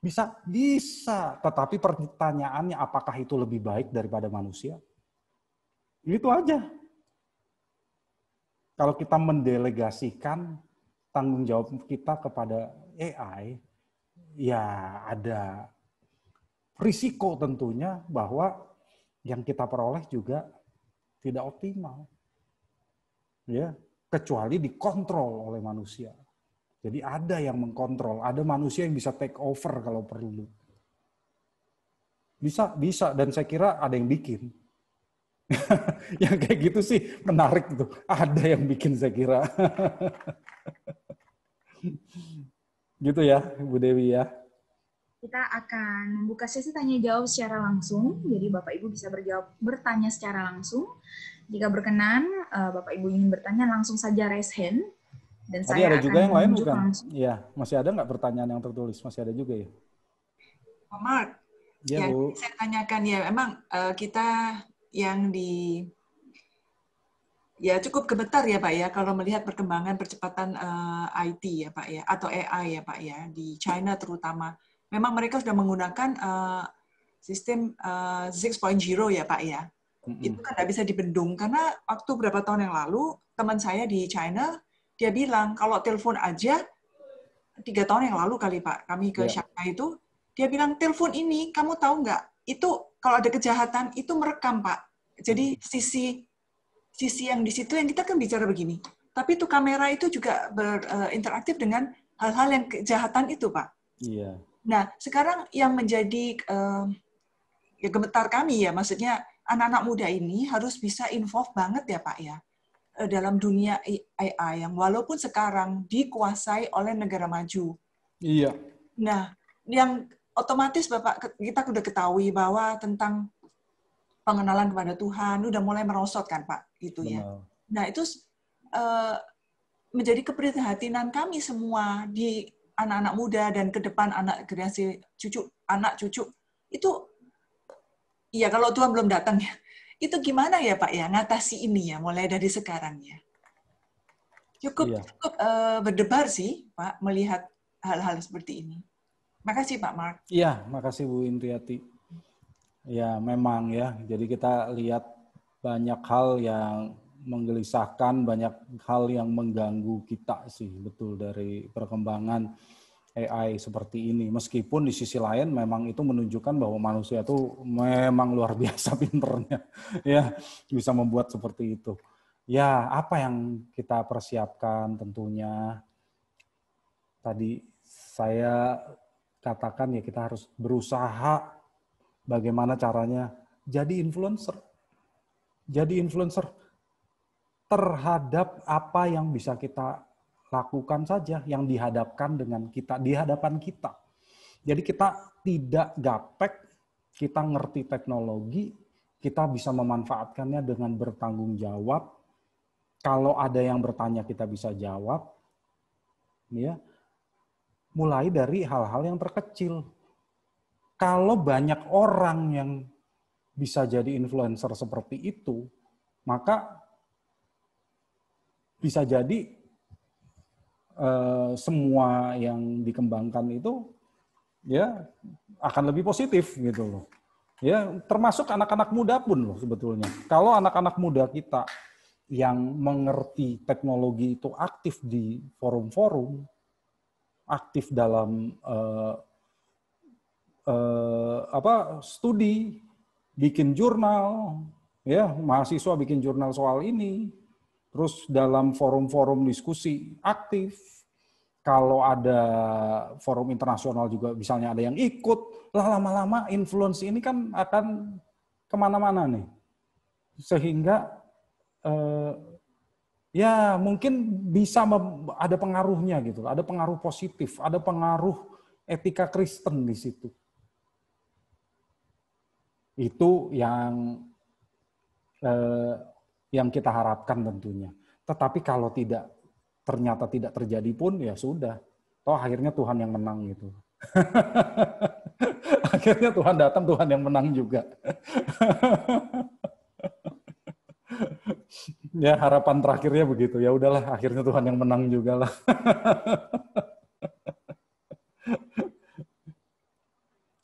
Speaker 2: Bisa. Tetapi pertanyaannya apakah itu lebih baik daripada manusia? Itu aja. Kalau kita mendelegasikan tanggung jawab kita kepada AI, ya ada risiko tentunya bahwa yang kita peroleh juga tidak optimal. Ya, kecuali dikontrol oleh manusia. Jadi ada yang mengkontrol, ada manusia yang bisa take over kalau perlu. Bisa, dan saya kira ada yang bikin. Yang kayak gitu sih menarik tuh. Ada yang bikin saya kira. Gitu ya, Bu Dewi ya.
Speaker 1: Kita akan membuka sesi tanya jawab secara langsung. Jadi Bapak Ibu bisa bertanya secara langsung. Jika berkenan, Bapak Ibu ingin bertanya langsung saja raise hand. Dan
Speaker 2: tadi
Speaker 1: saya
Speaker 2: ada juga yang lain bukan?
Speaker 1: langsung.
Speaker 2: Iya, masih ada nggak pertanyaan yang tertulis? Masih ada juga ya?
Speaker 3: Pak Mark,
Speaker 2: ya, Bu.
Speaker 3: Saya tanyakan ya, memang kita yang cukup gemetar ya Pak ya kalau melihat perkembangan percepatan IT ya Pak ya, atau AI ya Pak ya, di China terutama. Memang mereka sudah menggunakan sistem 6.0 ya Pak ya. Itu kan nggak bisa dibendung, karena waktu beberapa tahun yang lalu, teman saya di China, dia bilang, kalau telepon aja, 3 tahun yang lalu kali Pak, kami ke Shanghai itu, dia bilang, telepon ini, kamu tahu nggak, itu kalau ada kejahatan, itu merekam Pak. Jadi sisi yang di situ yang kita kan bicara begini, tapi itu kamera itu juga berinteraktif dengan hal-hal yang kejahatan itu Pak.
Speaker 2: Iya.
Speaker 3: Nah, sekarang yang menjadi ya gemetar kami ya, maksudnya anak-anak muda ini harus bisa involve banget ya Pak ya, dalam dunia AI yang walaupun sekarang dikuasai oleh negara maju.
Speaker 2: Iya.
Speaker 3: Nah, yang otomatis Bapak kita sudah ketahui bahwa tentang pengenalan kepada Tuhan udah mulai merosot kan Pak, gitu ya.
Speaker 2: Benar.
Speaker 3: Nah, itu menjadi keprihatinan kami semua di anak-anak muda dan ke depan anak generasi anak cucu itu ya kalau Tuhan belum datang ya. Itu gimana ya Pak ya ngatasi ini ya mulai dari sekarang ya. Cukup berdebar sih Pak melihat hal-hal seperti ini. Makasih Pak Mark.
Speaker 2: Iya, makasih Bu Indriati. Ya, memang ya. Jadi kita lihat banyak hal yang menggelisahkan, banyak hal yang mengganggu kita sih, betul, dari perkembangan AI seperti ini. Meskipun di sisi lain memang itu menunjukkan bahwa manusia itu memang luar biasa pinternya, ya, bisa membuat seperti itu. Ya, apa yang kita persiapkan tentunya tadi saya katakan ya kita harus berusaha bagaimana caranya jadi influencer. Jadi influencer terhadap apa yang bisa kita lakukan saja, yang dihadapkan dengan kita, di hadapan kita. Jadi kita tidak gaptek, kita ngerti teknologi, kita bisa memanfaatkannya dengan bertanggung jawab. Kalau ada yang bertanya kita bisa jawab. Ya. Mulai dari hal-hal yang terkecil. Kalau banyak orang yang bisa jadi influencer seperti itu, maka bisa jadi semua yang dikembangkan itu ya akan lebih positif gitu loh. Ya, termasuk anak-anak muda pun loh sebetulnya. Kalau anak-anak muda kita yang mengerti teknologi itu aktif di forum-forum, aktif dalam studi, bikin jurnal, ya mahasiswa bikin jurnal soal ini, terus dalam forum-forum diskusi aktif. Kalau ada forum internasional juga misalnya ada yang ikut, lah lama-lama influence ini kan akan kemana-mana nih. Sehingga ya mungkin bisa ada pengaruhnya gitu, ada pengaruh positif, ada pengaruh etika Kristen di situ. Itu yang kita harapkan tentunya. Tetapi kalau ternyata tidak terjadi pun ya sudah. Toh akhirnya Tuhan yang menang gitu. Akhirnya Tuhan datang, Tuhan yang menang juga. Ya harapan terakhirnya begitu. Ya udahlah, akhirnya Tuhan yang menang juga lah.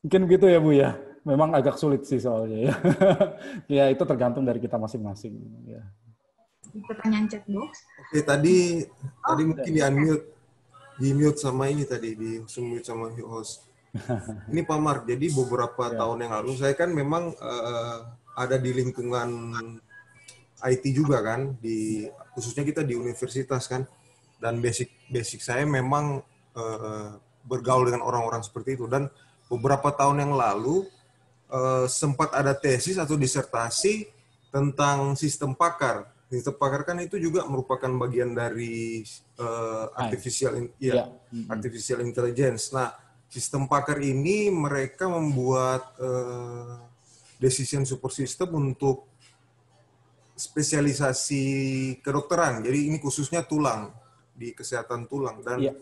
Speaker 2: Mungkin begitu ya Bu ya. Memang agak sulit sih soalnya ya. Ya itu tergantung dari kita masing-masing. Ya.
Speaker 1: Pertanyaan chat box.
Speaker 4: Oke, tadi mungkin di mute sama ini tadi, di mute sama host. Ini Pak Mark, jadi beberapa tahun yang lalu saya kan memang ada di lingkungan IT juga kan, khususnya kita di universitas kan, dan basic saya memang bergaul dengan orang-orang seperti itu. Dan beberapa tahun yang lalu sempat ada tesis atau disertasi tentang sistem pakar. Sistem pakar kan itu juga merupakan bagian dari artificial intelligence. Nah, sistem pakar ini mereka membuat decision support system untuk spesialisasi kedokteran. Jadi ini khususnya tulang, di kesehatan tulang. Dan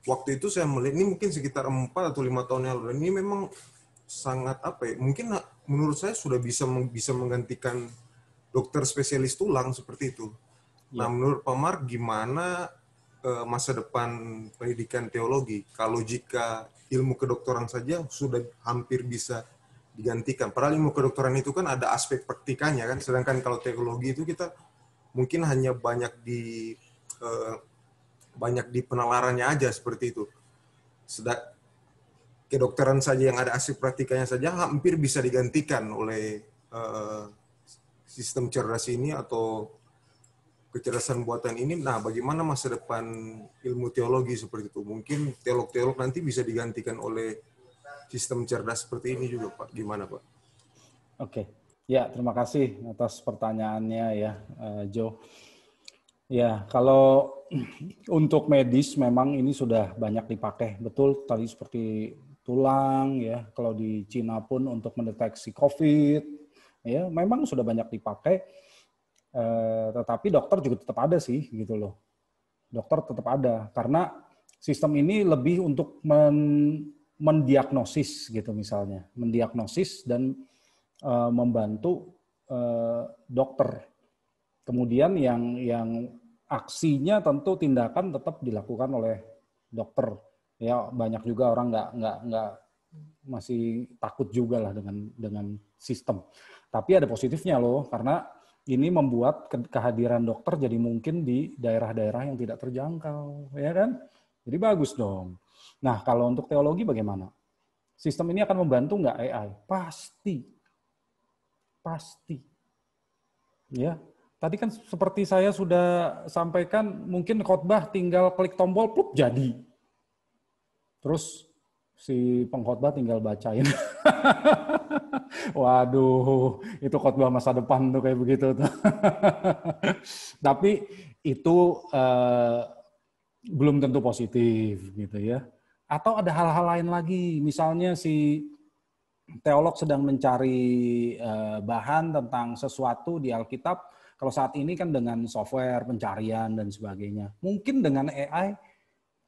Speaker 4: waktu itu saya melihat, ini mungkin sekitar 4 atau 5 tahun yang lalu. Dan ini memang sangat mungkin menurut saya sudah bisa menggantikan dokter spesialis tulang seperti itu. Nah, menurut Pak Mark, gimana masa depan pendidikan teologi kalau jika ilmu kedokteran saja sudah hampir bisa digantikan? Padahal ilmu kedokteran itu kan ada aspek praktikannya kan, sedangkan kalau teologi itu kita mungkin hanya banyak di penalarannya aja seperti itu. Kedokteran saja yang ada aspek praktikannya saja hampir bisa digantikan oleh sistem cerdas ini atau kecerdasan buatan ini. Nah, bagaimana masa depan ilmu teologi seperti itu? Mungkin teolog-teolog nanti bisa digantikan oleh sistem cerdas seperti ini juga, Pak. Gimana, Pak?
Speaker 2: Oke. Ya, terima kasih atas pertanyaannya ya, Jo. Ya, kalau untuk medis memang ini sudah banyak dipakai. Betul, tadi seperti tulang ya. Kalau di Cina pun untuk mendeteksi COVID, ya memang sudah banyak dipakai. Tetapi dokter juga tetap ada sih, gitu loh. Dokter tetap ada karena sistem ini lebih untuk mendiagnosis gitu misalnya, mendiagnosis dan membantu dokter. Kemudian yang aksinya tentu tindakan tetap dilakukan oleh dokter. Ya banyak juga orang nggak masih takut juga lah dengan sistem. Tapi ada positifnya loh, karena ini membuat kehadiran dokter jadi mungkin di daerah-daerah yang tidak terjangkau, ya kan? Jadi bagus dong. Nah kalau untuk teologi bagaimana? Sistem ini akan membantu nggak AI? Pasti. Ya, tadi kan seperti saya sudah sampaikan, mungkin khotbah tinggal klik tombol, plup, jadi. Terus si pengkhotbah tinggal bacain. Waduh, itu khotbah masa depan tuh kayak begitu tuh. Tapi itu belum tentu positif gitu ya. Atau ada hal-hal lain lagi, misalnya si teolog sedang mencari bahan tentang sesuatu di Alkitab. Kalau saat ini kan dengan software pencarian dan sebagainya. Mungkin dengan AI,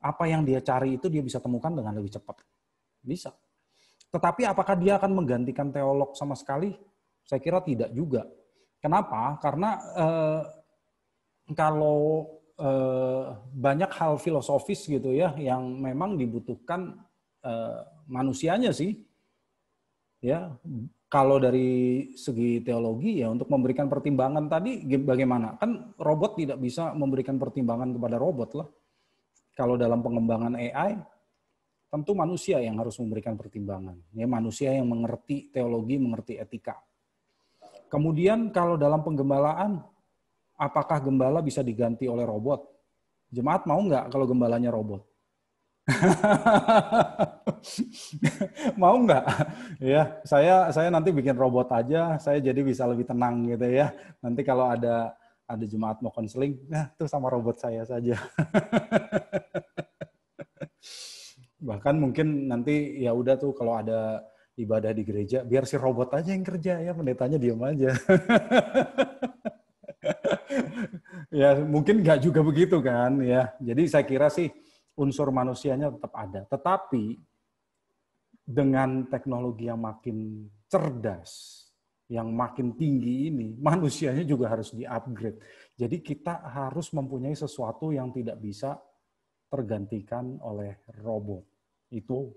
Speaker 2: apa yang dia cari itu dia bisa temukan dengan lebih cepat. Bisa. Tetapi apakah dia akan menggantikan teolog sama sekali? Saya kira tidak juga. Kenapa? Karena kalau banyak hal filosofis gitu ya, yang memang dibutuhkan manusianya sih. Ya, kalau dari segi teologi ya untuk memberikan pertimbangan tadi bagaimana? Kan robot tidak bisa memberikan pertimbangan kepada robot lah. Kalau dalam pengembangan AI tentu manusia yang harus memberikan pertimbangan. Ya, manusia yang mengerti teologi, mengerti etika. Kemudian kalau dalam penggembalaan, apakah gembala bisa diganti oleh robot? Jemaat mau nggak kalau gembalanya robot? Mau nggak? Ya, saya nanti bikin robot aja, saya jadi bisa lebih tenang gitu ya. Nanti kalau ada jemaat mau konseling, nah tuh sama robot saya saja. Bahkan mungkin nanti ya udah tuh kalau ada ibadah di gereja, biar si robot aja yang kerja ya, pendetanya diam aja. Ya mungkin nggak juga begitu kan ya. Jadi saya kira sih unsur manusianya tetap ada. Tetapi dengan teknologi yang makin cerdas, yang makin tinggi ini, manusianya juga harus di-upgrade. Jadi kita harus mempunyai sesuatu yang tidak bisa tergantikan oleh robot. Itu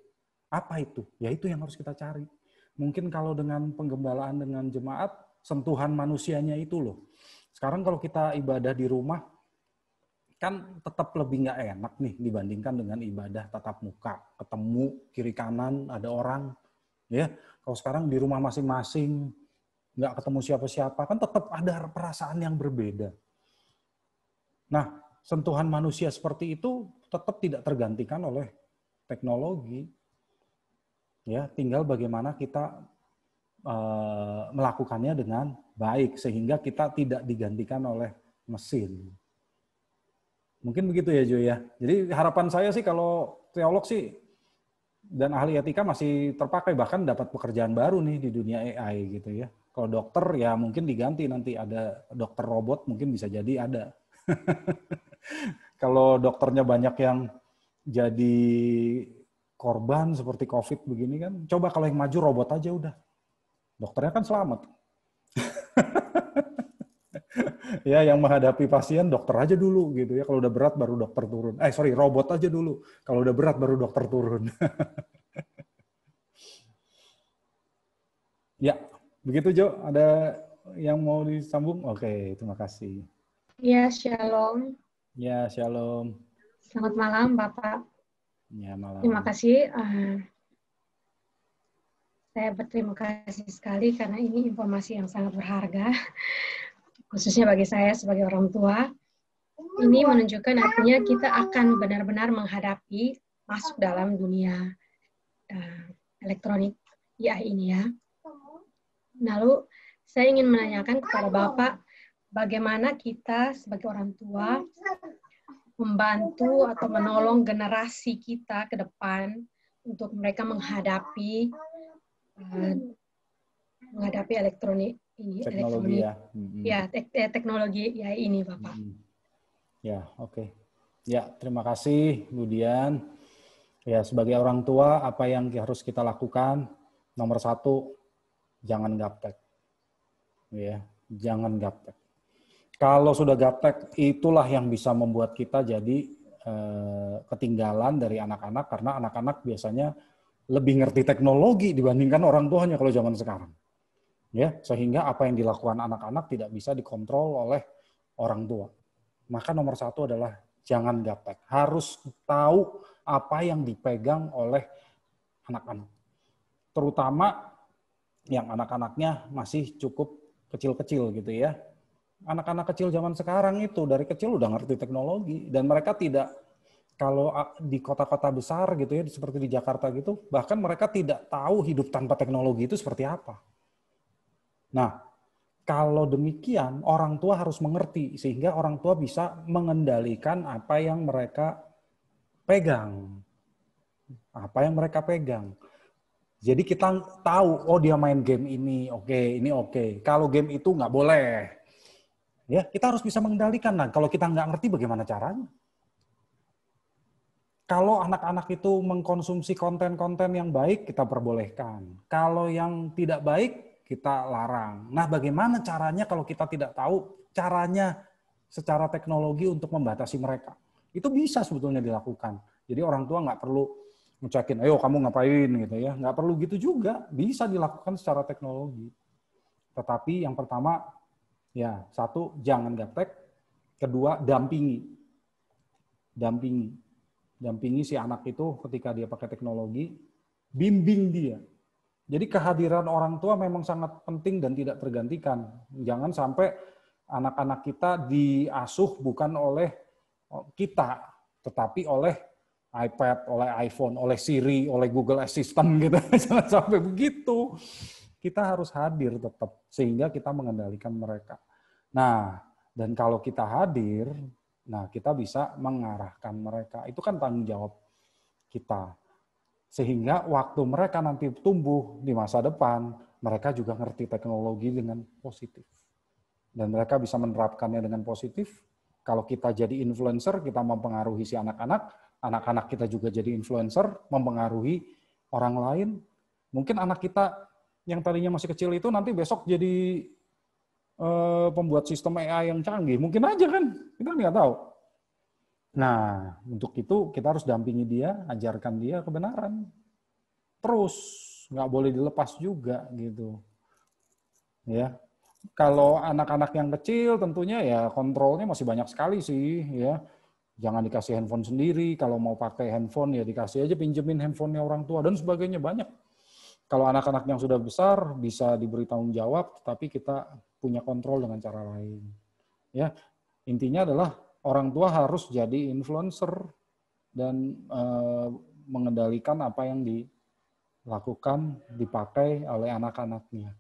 Speaker 2: apa itu? Ya itu yang harus kita cari. Mungkin kalau dengan penggembalaan dengan jemaat, sentuhan manusianya itu loh. Sekarang kalau kita ibadah di rumah, kan tetap lebih nggak enak nih dibandingkan dengan ibadah tatap muka, ketemu kiri kanan ada orang, ya. Kalau sekarang di rumah masing-masing nggak ketemu siapa-siapa, kan tetap ada perasaan yang berbeda. Nah, sentuhan manusia seperti itu tetap tidak tergantikan oleh teknologi, ya. Tinggal bagaimana kita melakukannya dengan baik sehingga kita tidak digantikan oleh mesin. Mungkin begitu ya Jo ya. Jadi harapan saya sih kalau teolog sih dan ahli etika masih terpakai, bahkan dapat pekerjaan baru nih di dunia AI gitu ya. Kalau dokter ya mungkin diganti, nanti ada dokter robot mungkin bisa jadi ada. Kalau dokternya banyak yang jadi korban seperti COVID begini kan, coba kalau yang maju robot aja udah. Dokternya kan selamat. Ya, yang menghadapi pasien dokter aja dulu gitu ya. Kalau udah berat baru dokter turun. Robot aja dulu. Kalau udah berat baru dokter turun. Ya, begitu Jo. Ada yang mau disambung? Oke, terima kasih.
Speaker 5: Ya, shalom.
Speaker 2: Ya, shalom.
Speaker 5: Selamat malam, Bapak.
Speaker 2: Ya, malam.
Speaker 5: Terima kasih. Saya berterima kasih sekali karena ini informasi yang sangat berharga, khususnya bagi saya sebagai orang tua. Ini menunjukkan artinya kita akan benar-benar menghadapi masuk dalam dunia elektronik AI ini ya. Lalu saya ingin menanyakan kepada Bapak, bagaimana kita sebagai orang tua membantu atau menolong generasi kita ke depan untuk mereka menghadapi
Speaker 2: teknologi
Speaker 5: teknologi ya ini Bapak.
Speaker 2: Ya, oke. Ya, terima kasih Bu Dian. Ya, sebagai orang tua apa yang harus kita lakukan? Nomor 1, jangan gaptek. Ya, jangan gaptek. Kalau sudah gaptek, itulah yang bisa membuat kita jadi ketinggalan dari anak-anak, karena anak-anak biasanya lebih ngerti teknologi dibandingkan orang tuanya kalau zaman sekarang. Ya, sehingga apa yang dilakukan anak-anak tidak bisa dikontrol oleh orang tua. Maka nomor 1 adalah jangan gaptek. Harus tahu apa yang dipegang oleh anak-anak. Terutama yang anak-anaknya masih cukup kecil-kecil gitu ya. Anak-anak kecil zaman sekarang itu dari kecil udah ngerti teknologi, dan mereka tidak, kalau di kota-kota besar gitu ya, seperti di Jakarta gitu, bahkan mereka tidak tahu hidup tanpa teknologi itu seperti apa. Nah, kalau demikian orang tua harus mengerti sehingga orang tua bisa mengendalikan apa yang mereka pegang. Apa yang mereka pegang. Jadi kita tahu, oh dia main game ini, oke, ini oke. Kalau game itu nggak boleh. Ya, kita harus bisa mengendalikan. Nah, kalau kita nggak ngerti bagaimana caranya? Kalau anak-anak itu mengkonsumsi konten-konten yang baik, kita perbolehkan. Kalau yang tidak baik, kita larang. Nah, bagaimana caranya kalau kita tidak tahu caranya secara teknologi untuk membatasi mereka? Itu bisa sebetulnya dilakukan. Jadi orang tua nggak perlu ngecekin, ayo kamu ngapain gitu ya. Nggak perlu gitu juga, bisa dilakukan secara teknologi. Tetapi yang pertama, ya, 1, jangan gaptek. 2, dampingi. Dampingi si anak itu ketika dia pakai teknologi, bimbing dia. Jadi kehadiran orang tua memang sangat penting dan tidak tergantikan. Jangan sampai anak-anak kita diasuh bukan oleh kita, tetapi oleh iPad, oleh iPhone, oleh Siri, oleh Google Assistant gitu. Jangan sampai begitu. Kita harus hadir tetap, sehingga kita mengendalikan mereka. Nah, dan kalau kita hadir, nah kita bisa mengarahkan mereka. Itu kan tanggung jawab kita. Sehingga waktu mereka nanti tumbuh di masa depan, mereka juga ngerti teknologi dengan positif. Dan mereka bisa menerapkannya dengan positif. Kalau kita jadi influencer, kita mempengaruhi si anak-anak, anak-anak kita juga jadi influencer, mempengaruhi orang lain. Mungkin anak kita yang tadinya masih kecil itu nanti besok jadi pembuat sistem AI yang canggih. Mungkin aja kan, kita nggak tahu. Nah, untuk itu kita harus dampingi dia, ajarkan dia kebenaran. Terus, nggak boleh dilepas juga gitu. Ya, kalau anak-anak yang kecil tentunya ya kontrolnya masih banyak sekali sih. Ya, jangan dikasih handphone sendiri. Kalau mau pakai handphone ya dikasih aja, pinjemin handphonenya orang tua dan sebagainya, banyak. Kalau anak-anak yang sudah besar bisa diberi tanggung jawab, tapi kita punya kontrol dengan cara lain. Ya, intinya adalah orang tua harus jadi influencer dan mengendalikan apa yang dilakukan, dipakai oleh anak-anaknya.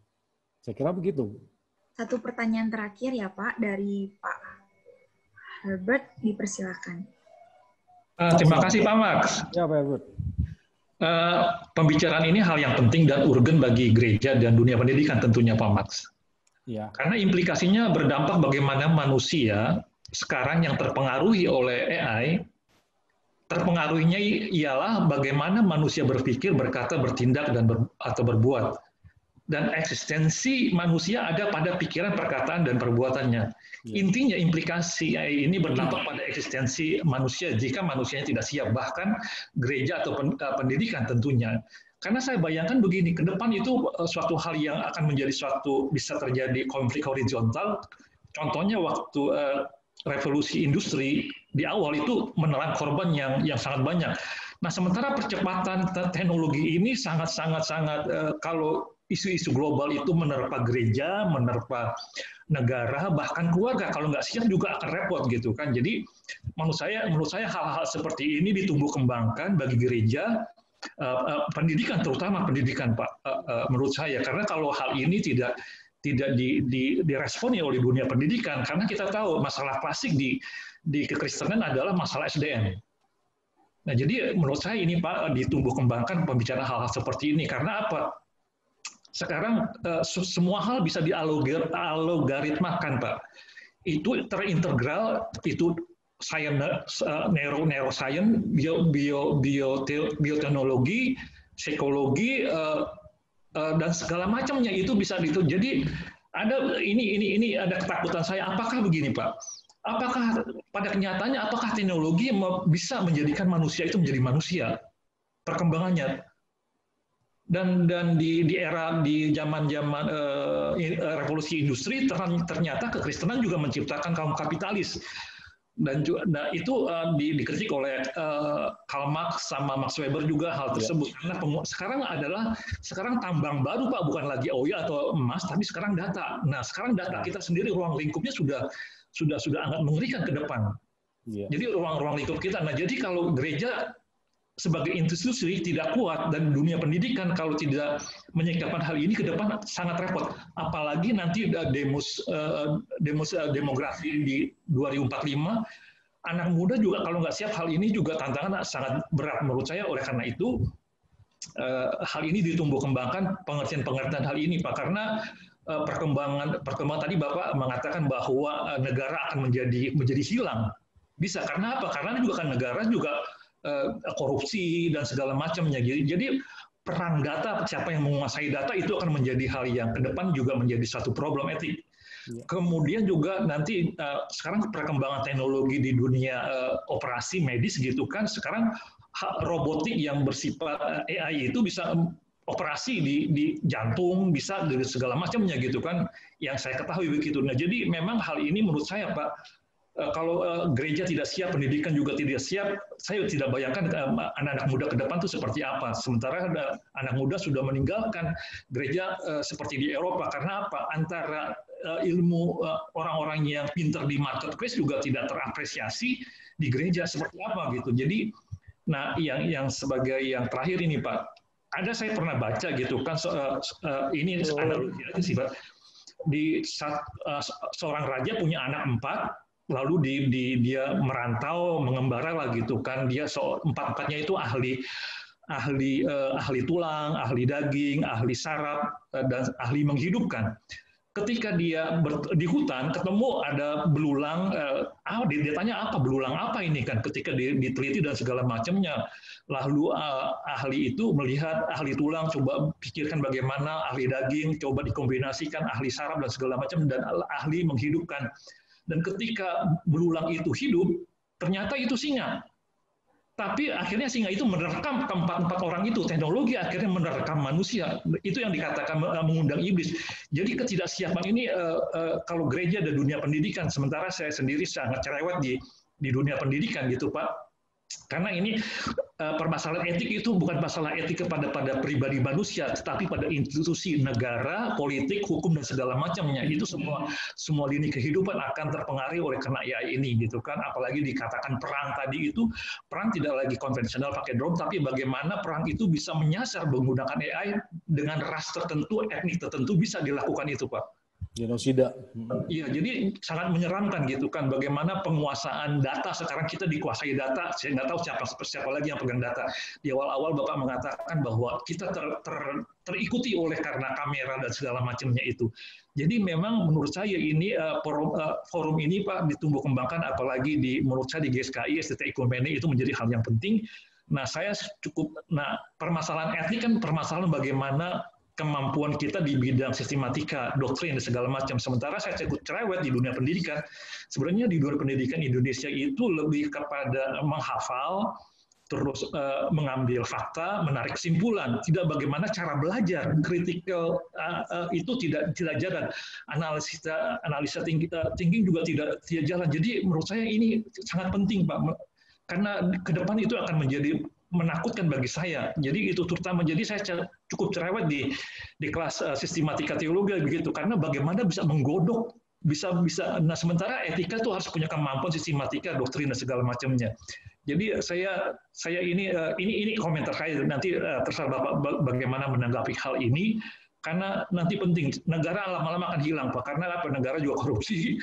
Speaker 2: Saya kira begitu.
Speaker 1: Satu pertanyaan terakhir ya Pak dari Pak Herbert, dipersilakan.
Speaker 6: Terima kasih Pak Max.
Speaker 2: Ya Pak Herbert.
Speaker 6: Pembicaraan ini hal yang penting dan urgen bagi gereja dan dunia pendidikan tentunya Pak Max.
Speaker 2: Ya.
Speaker 6: Karena implikasinya berdampak bagaimana manusia sekarang yang terpengaruhi oleh AI, terpengaruhinya ialah bagaimana manusia berpikir, berkata, bertindak, atau berbuat. Dan eksistensi manusia ada pada pikiran, perkataan, dan perbuatannya. Intinya implikasi AI ini berdampak pada eksistensi manusia jika manusianya tidak siap, bahkan gereja atau pendidikan tentunya. Karena saya bayangkan begini, ke depan itu suatu hal yang akan menjadi bisa terjadi konflik horizontal. Contohnya waktu revolusi industri di awal itu menelan korban yang sangat banyak. Nah, sementara percepatan teknologi ini sangat kalau isu-isu global itu menerpa gereja, menerpa negara, bahkan keluarga. Kalau nggak siap juga akan repot gitu kan. Jadi menurut saya hal-hal seperti ini ditumbuh kembangkan bagi gereja, pendidikan terutama pendidikan Pak, menurut saya. Karena kalau hal ini tidak diresponi oleh dunia pendidikan, karena kita tahu masalah klasik di kekristenan adalah masalah SDM. Nah, jadi menurut saya ini Pak ditumbuh kembangkan pembicaraan hal-hal seperti ini, karena apa? Sekarang semua hal bisa dialogaritmakan Pak. Itu terintegral, itu neuroscience, bioteknologi, psikologi, dan segala macamnya itu bisa gitu. Jadi ada ini ada ketakutan saya. Apakah begini Pak? Apakah pada kenyataannya apakah teknologi bisa menjadikan manusia itu menjadi manusia? Perkembangannya. Dan di era di zaman revolusi industri ternyata kekristenan juga menciptakan kaum kapitalis. Dan itu dikritik oleh Karl Marx sama Max Weber juga hal tersebut. Karena sekarang tambang baru Pak, bukan lagi oil atau emas, tapi sekarang data. Nah, sekarang data kita sendiri ruang lingkupnya sudah agak mengerikan ke depan. Jadi ruang lingkup kita. Nah, jadi kalau gereja sebagai institusi tidak kuat dan dunia pendidikan kalau tidak menyikapan hal ini ke depan sangat repot. Apalagi nanti demografi di 2045, anak muda juga kalau nggak siap hal ini juga tantangan sangat berat menurut saya. Oleh karena itu hal ini ditumbuh kembangkan pengertian hal ini Pak, karena perkembangan tadi Bapak mengatakan bahwa negara akan menjadi hilang. Bisa karena apa? Karena juga kan negara juga korupsi dan segala macamnya. Jadi perang data, siapa yang menguasai data itu akan menjadi hal yang ke depan juga menjadi satu problem etik. Kemudian juga nanti sekarang perkembangan teknologi di dunia operasi medis gitu kan, sekarang robotik yang bersifat AI itu bisa operasi di jantung, bisa dari segala macamnya gitu kan, yang saya ketahui begitu. Nah, jadi memang hal ini menurut saya Pak, kalau gereja tidak siap, pendidikan juga tidak siap, saya tidak bayangkan anak-anak muda ke depan itu seperti apa. Sementara anak muda sudah meninggalkan gereja seperti di Eropa. Karena apa? Antara ilmu orang-orang yang pintar di marketplace juga tidak terapresiasi di gereja seperti apa gitu. Jadi, nah yang sebagai yang terakhir ini Pak, ada saya pernah baca gitu kan, ini analogi aja sih Pak. Seorang raja punya anak 4, lalu dia merantau mengembara lah gitu kan, dia empat-empatnya itu ahli tulang, ahli daging, ahli saraf, dan ahli menghidupkan. Ketika dia di hutan ketemu ada belulang, dia tanya apa belulang apa ini kan, ketika diteliti dan segala macamnya, lalu ahli itu melihat ahli tulang, coba pikirkan bagaimana ahli daging, coba dikombinasikan ahli saraf dan segala macam, dan ahli menghidupkan. Dan ketika belulang itu hidup, ternyata itu singa. Tapi akhirnya singa itu menerkam keempat-empat orang itu. Teknologi akhirnya menerkam manusia. Itu yang dikatakan mengundang iblis. Jadi ketidaksiapan ini kalau gereja dan dunia pendidikan, sementara saya sendiri sangat cerewet di dunia pendidikan gitu Pak. Karena ini permasalahan etik itu bukan masalah etik pada pribadi manusia, tetapi pada institusi negara, politik, hukum dan segala macamnya. Itu semua lini kehidupan akan terpengaruhi oleh karena AI ini gitu kan. Apalagi dikatakan perang tadi itu, perang tidak lagi konvensional pakai drone, tapi bagaimana perang itu bisa menyasar menggunakan AI dengan ras tertentu, etnik tertentu bisa dilakukan itu Pak.
Speaker 2: Genosida.
Speaker 6: Iya, jadi sangat menyeramkan gitu kan. Bagaimana penguasaan data, sekarang kita dikuasai data. Saya nggak tahu siapa lagi yang pegang data. Di awal-awal Bapak mengatakan bahwa kita terikuti oleh karena kamera dan segala macamnya itu. Jadi memang menurut saya ini forum ini Pak ditumbuh kembangkan, apalagi menurut saya di GSKI, STT Ekumene itu menjadi hal yang penting. Nah, permasalahan etnik kan permasalahan bagaimana kemampuan kita di bidang sistematika, doktrin, dan segala macam. Sementara saya cukup cerewet di dunia pendidikan. Sebenarnya di dunia pendidikan Indonesia itu lebih kepada menghafal, terus mengambil fakta, menarik kesimpulan. Tidak bagaimana cara belajar. Critical itu tidak jalan. Analisa thinking juga tidak jalan. Jadi menurut saya ini sangat penting Pak. Karena ke depan itu akan menjadi menakutkan bagi saya. Jadi itu terutama, jadi saya cukup cerewet di kelas sistematika teologi begitu, karena bagaimana bisa menggodok, bisa. Nah, sementara etika itu harus punya kemampuan sistematika, doktrin dan segala macamnya. Jadi saya ini komentar saya, nanti terserah Bapak bagaimana menanggapi hal ini. Karena nanti penting, negara lama-lama akan hilang, Pak. Karena apa? Negara juga korupsi.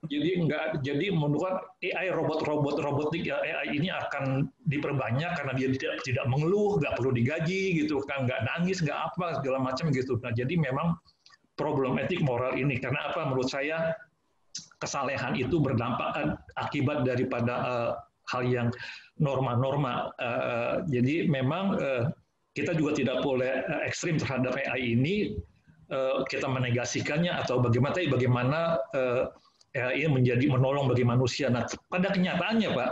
Speaker 6: Jadi menurut AI, robotik ya, AI ini akan diperbanyak karena dia tidak mengeluh, nggak perlu digaji gitu kan, nggak nangis, nggak apa segala macam gitu. Nah, jadi memang problem etik moral ini, karena apa? Menurut saya kesalehan itu berdampak akibat daripada hal yang norma-norma. Jadi memang kita juga tidak boleh ekstrim terhadap AI ini. Kita menegasikannya atau bagaimana AI menjadi menolong bagi manusia. Nah, pada kenyataannya, Pak,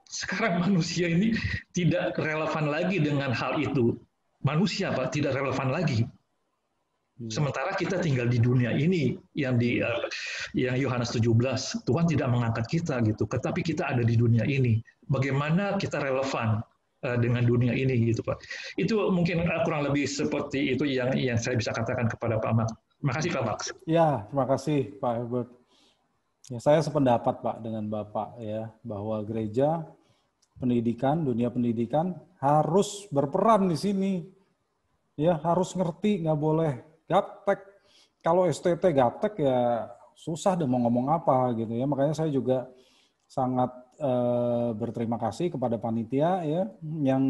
Speaker 6: sekarang manusia ini tidak relevan lagi dengan hal itu. Manusia, Pak, tidak relevan lagi. Sementara kita tinggal di dunia ini yang Yohanes 17, Tuhan tidak mengangkat kita gitu, tetapi kita ada di dunia ini. Bagaimana kita relevan dengan dunia ini gitu, Pak. Itu mungkin kurang lebih seperti itu yang saya bisa katakan kepada Pak Max. Terima kasih, Pak Max.
Speaker 2: Ya, terima kasih Pak Herbert. Ya, saya sependapat Pak dengan Bapak ya, bahwa gereja, pendidikan, dunia pendidikan harus berperan di sini. Ya, harus ngerti, nggak boleh gaptek. Kalau STT gaptek ya susah deh mau ngomong apa gitu ya. Makanya saya juga sangat berterima kasih kepada panitia ya yang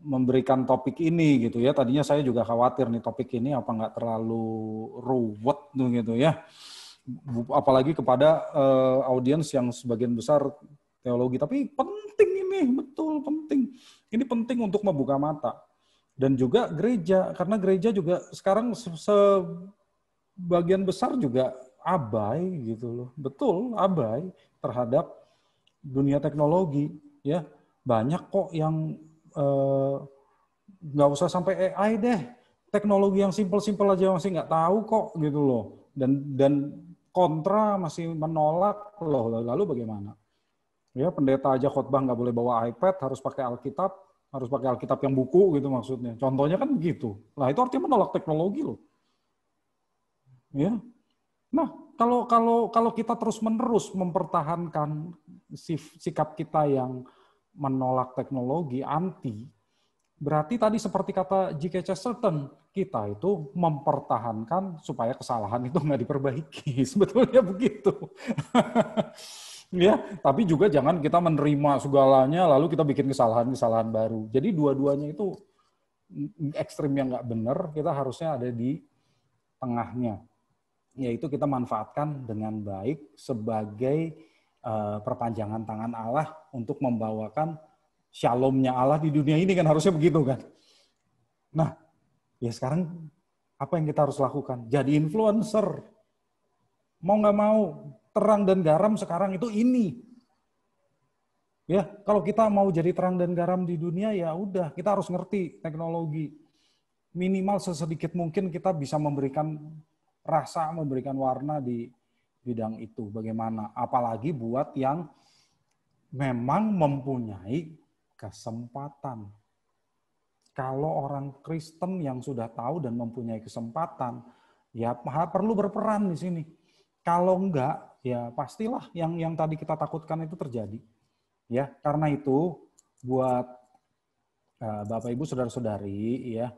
Speaker 2: memberikan topik ini gitu ya. Tadinya saya juga khawatir nih topik ini apa nggak terlalu ruwet gitu ya. Apalagi kepada audiens yang sebagian besar teologi. Tapi penting ini, betul penting. Ini penting untuk membuka mata. Dan juga gereja, karena gereja juga sekarang sebagian besar juga abai gitu loh. Betul, abai terhadap dunia teknologi ya. Banyak kok yang nggak usah sampai AI deh, teknologi yang simpel-simpel aja masih nggak tahu kok gitu loh, dan kontra masih menolak loh. Lalu bagaimana ya, pendeta aja khotbah nggak boleh bawa iPad, harus pakai Alkitab yang buku gitu maksudnya, contohnya kan begitu. Nah itu artinya menolak teknologi loh ya. Nah, kalau kita terus-menerus mempertahankan sikap kita yang menolak teknologi, anti, berarti tadi seperti kata G.K. Chesterton, kita itu mempertahankan supaya kesalahan itu nggak diperbaiki. Sebetulnya begitu. Ya, tapi juga jangan kita menerima segalanya lalu kita bikin kesalahan-kesalahan baru. Jadi dua-duanya itu ekstrim yang nggak benar, kita harusnya ada di tengahnya. Yaitu kita manfaatkan dengan baik sebagai perpanjangan tangan Allah untuk membawakan shalom-nya Allah di dunia ini, kan harusnya begitu kan. Nah, ya sekarang apa yang kita harus lakukan? Jadi influencer. Mau nggak mau, terang dan garam sekarang itu ini. Ya, kalau kita mau jadi terang dan garam di dunia, ya udah, kita harus ngerti teknologi. Minimal sesedikit mungkin kita bisa memberikan rasa, memberikan warna di bidang itu. Bagaimana? Apalagi buat yang memang mempunyai kesempatan. Kalau orang Kristen yang sudah tahu dan mempunyai kesempatan, ya perlu berperan di sini. Kalau enggak, ya pastilah yang tadi kita takutkan itu terjadi. Ya, karena itu buat Bapak Ibu saudara-saudari ya,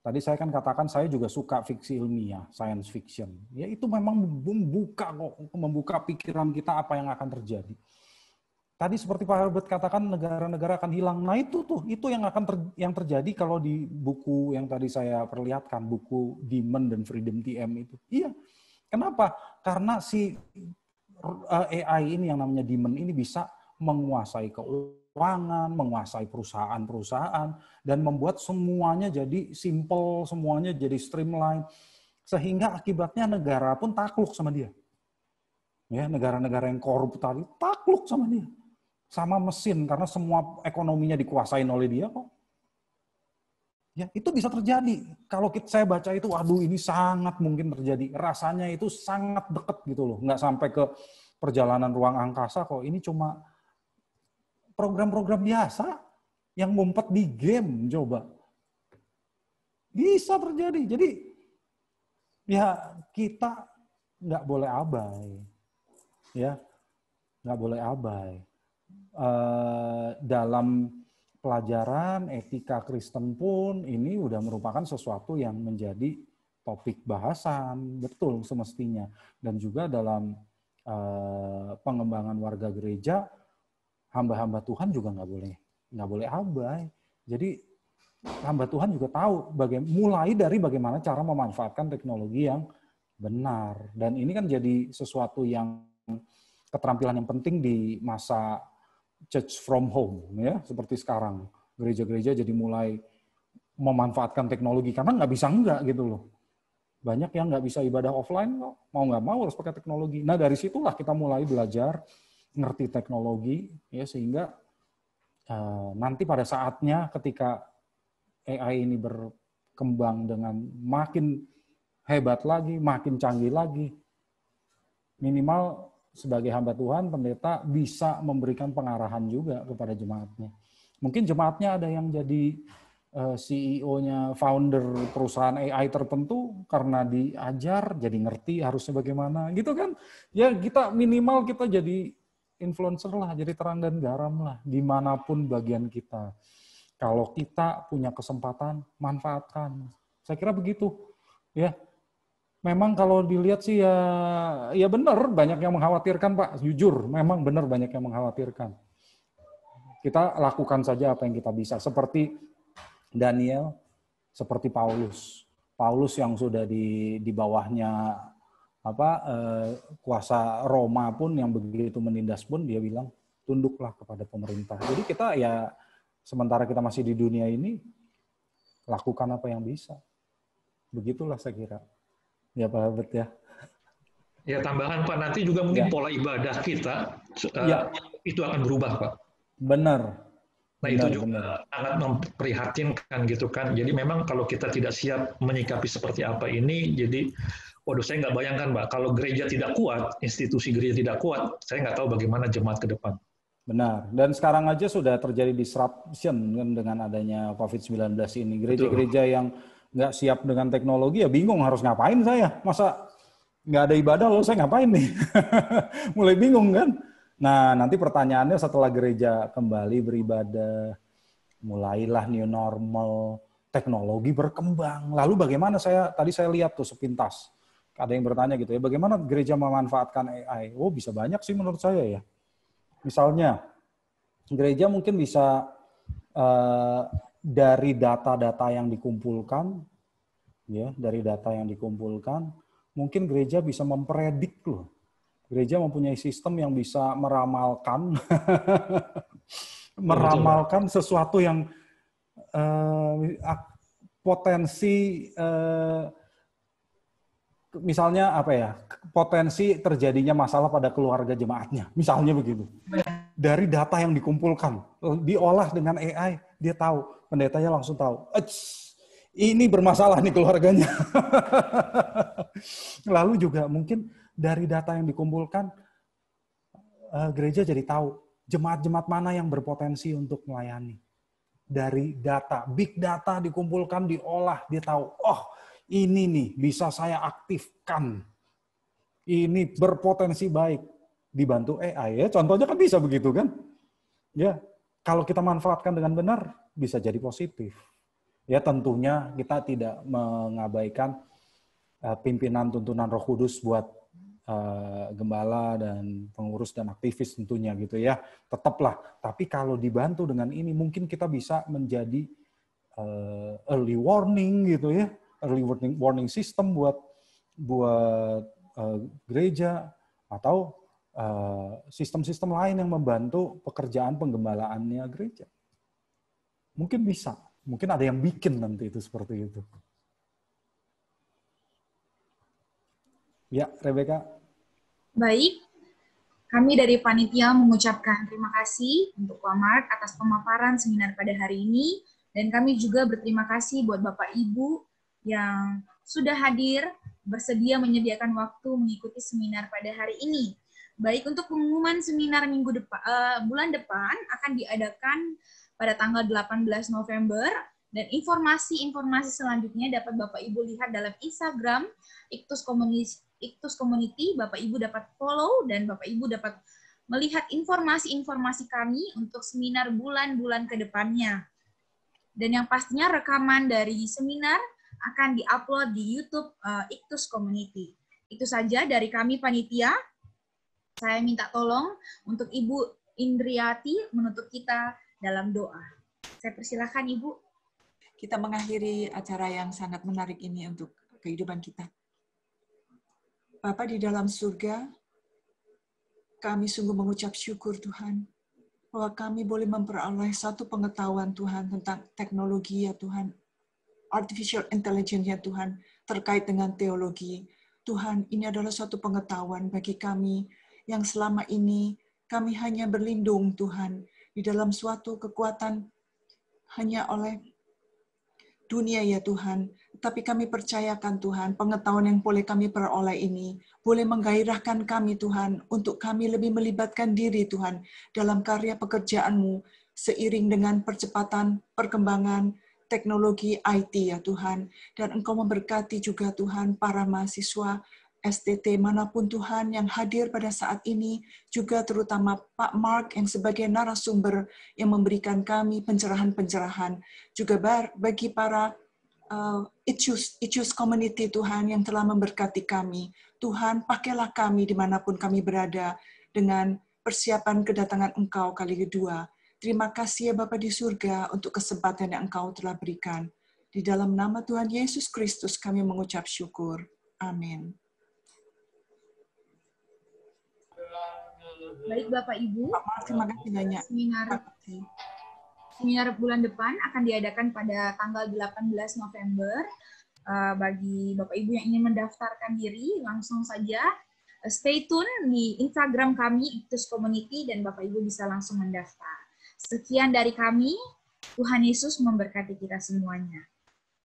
Speaker 2: tadi saya kan katakan saya juga suka fiksi ilmiah, science fiction. Ya itu memang membuka pikiran kita apa yang akan terjadi. Tadi seperti Pak Herbert katakan negara-negara akan hilang. Nah itu yang terjadi kalau di buku yang tadi saya perlihatkan, buku Demon dan Freedom TM itu. Iya. Kenapa? Karena si AI ini yang namanya Demon ini bisa menguasai keuangan, menguasai perusahaan-perusahaan, dan membuat semuanya jadi simple, semuanya jadi streamline, sehingga akibatnya negara pun takluk sama dia. Ya, negara-negara yang korup tadi takluk sama dia, sama mesin, karena semua ekonominya dikuasain oleh dia kok. Ya, itu bisa terjadi. Kalau saya baca itu, waduh ini sangat mungkin terjadi. Rasanya itu sangat dekat gitu loh, nggak sampai ke perjalanan ruang angkasa kok. Ini cuma program-program biasa yang ngumpet di game, coba. Bisa terjadi. Jadi ya kita nggak boleh abai. Ya, nggak boleh abai. Dalam pelajaran etika Kristen pun ini udah merupakan sesuatu yang menjadi topik bahasan, betul semestinya. Dan juga dalam pengembangan warga gereja, hamba-hamba Tuhan juga nggak boleh abai. Jadi hamba Tuhan juga tahu mulai dari bagaimana cara memanfaatkan teknologi yang benar. Dan ini kan jadi sesuatu yang keterampilan yang penting di masa church from home, ya, seperti sekarang. Gereja-gereja jadi mulai memanfaatkan teknologi karena nggak bisa enggak gitu loh. Banyak yang nggak bisa ibadah offline kok, mau nggak mau harus pakai teknologi. Nah dari situlah kita mulai belajar ngerti teknologi, ya, sehingga nanti pada saatnya ketika AI ini berkembang dengan makin hebat lagi, makin canggih lagi, minimal sebagai hamba Tuhan, pendeta bisa memberikan pengarahan juga kepada jemaatnya. Mungkin jemaatnya ada yang jadi CEO-nya, founder perusahaan AI tertentu karena diajar, jadi ngerti harusnya bagaimana, gitu kan? Ya kita minimal kita jadi influencer lah, jadi terang dan garam lah, dimanapun bagian kita. Kalau kita punya kesempatan, manfaatkan. Saya kira begitu, ya. Memang kalau dilihat sih ya benar banyak yang mengkhawatirkan, Pak. Jujur, memang benar banyak yang mengkhawatirkan. Kita lakukan saja apa yang kita bisa. Seperti Daniel, seperti Paulus. Paulus yang sudah di bawahnya kuasa Roma pun yang begitu menindas pun dia bilang tunduklah kepada pemerintah. Jadi kita ya sementara kita masih di dunia ini lakukan apa yang bisa. Begitulah saya kira. Ya Pak Albert ya.
Speaker 6: Ya tambahan Pak, nanti juga mungkin pola ibadah kita itu akan berubah Pak.
Speaker 2: Benar.
Speaker 6: Nah itu juga sangat memprihatinkan gitu kan. Jadi memang kalau kita tidak siap menyikapi seperti apa ini, jadi waduh saya nggak bayangkan Pak, kalau gereja tidak kuat, institusi gereja tidak kuat, saya nggak tahu bagaimana jemaat ke depan.
Speaker 2: Benar. Dan sekarang aja sudah terjadi disruption kan dengan adanya COVID-19 ini. Gereja-gereja yang nggak siap dengan teknologi ya bingung harus ngapain saya. Masa nggak ada ibadah loh saya ngapain nih? Mulai bingung kan? Nah nanti pertanyaannya setelah gereja kembali beribadah, mulailah new normal, teknologi berkembang. Lalu bagaimana tadi saya lihat tuh sepintas. Ada yang bertanya gitu ya, bagaimana gereja memanfaatkan AI? Oh bisa banyak sih menurut saya ya. Misalnya, gereja mungkin bisa dari data-data yang dikumpulkan, ya, mungkin gereja bisa mempredik loh. Gereja mempunyai sistem yang bisa meramalkan, sesuatu yang potensi, misalnya apa ya, potensi terjadinya masalah pada keluarga jemaatnya, misalnya begitu. Dari data yang dikumpulkan, diolah dengan AI, dia tahu, pendetanya langsung tahu, ini bermasalah nih keluarganya. Lalu juga mungkin dari data yang dikumpulkan, gereja jadi tahu jemaat-jemaat mana yang berpotensi untuk melayani. Dari data, big data dikumpulkan, diolah, dia tahu, oh ini nih bisa saya aktifkan. Ini berpotensi baik. Dibantu AI ya, contohnya kan bisa begitu kan? Ya, kalau kita manfaatkan dengan benar, bisa jadi positif. Ya tentunya kita tidak mengabaikan pimpinan tuntunan Roh Kudus buat gembala dan pengurus dan aktivis tentunya gitu ya. Tetaplah, tapi kalau dibantu dengan ini mungkin kita bisa menjadi early warning gitu ya. Early warning system buat gereja atau sistem-sistem lain yang membantu pekerjaan penggembalaannya gereja. Mungkin bisa. Mungkin ada yang bikin nanti itu seperti itu. Ya, Rebecca.
Speaker 1: Baik, kami dari panitia mengucapkan terima kasih untuk Pak Mark atas pemaparan seminar pada hari ini. Dan kami juga berterima kasih buat Bapak Ibu yang sudah hadir, bersedia menyediakan waktu mengikuti seminar pada hari ini. Baik, untuk pengumuman seminar bulan depan akan diadakan pada tanggal 18 November, dan informasi-informasi selanjutnya dapat Bapak Ibu lihat dalam Instagram Iktus Community. Bapak Ibu dapat follow dan Bapak Ibu dapat melihat informasi-informasi kami untuk seminar bulan-bulan ke depannya. Dan yang pastinya rekaman dari seminar akan diupload di YouTube Iktus Community. Itu saja dari kami panitia. Saya minta tolong untuk Ibu Indriati menutup kita dalam doa. Saya persilakan Ibu.
Speaker 3: Kita mengakhiri acara yang sangat menarik ini untuk kehidupan kita. Bapa di dalam surga, kami sungguh mengucap syukur Tuhan, bahwa kami boleh memperoleh satu pengetahuan Tuhan tentang teknologi ya Tuhan, artificial intelligence ya Tuhan, terkait dengan teologi. Tuhan, ini adalah suatu pengetahuan bagi kami yang selama ini kami hanya berlindung Tuhan di dalam suatu kekuatan hanya oleh dunia ya Tuhan, tapi kami percayakan Tuhan, pengetahuan yang boleh kami peroleh ini, boleh menggairahkan kami Tuhan, untuk kami lebih melibatkan diri Tuhan, dalam karya pekerjaan-Mu, seiring dengan percepatan perkembangan teknologi IT ya Tuhan, dan Engkau memberkati juga Tuhan, para mahasiswa STT manapun Tuhan yang hadir pada saat ini, juga terutama Pak Mark yang sebagai narasumber yang memberikan kami pencerahan-pencerahan, juga bagi para Icus Community Tuhan yang telah memberkati kami. Tuhan, pakailah kami dimanapun kami berada dengan persiapan kedatangan Engkau kali kedua. Terima kasih ya Bapa di surga untuk kesempatan yang Engkau telah berikan. Di dalam nama Tuhan Yesus Kristus kami mengucap syukur. Amin.
Speaker 1: Baik Bapak Ibu,
Speaker 3: terima kasih banyak.
Speaker 1: Seminar bulan depan akan diadakan pada tanggal 18 November. Bagi Bapak Ibu yang ingin mendaftarkan diri, langsung saja stay tune di Instagram kami, Iktus Community, dan Bapak Ibu bisa langsung mendaftar. Sekian dari kami, Tuhan Yesus memberkati kita semuanya.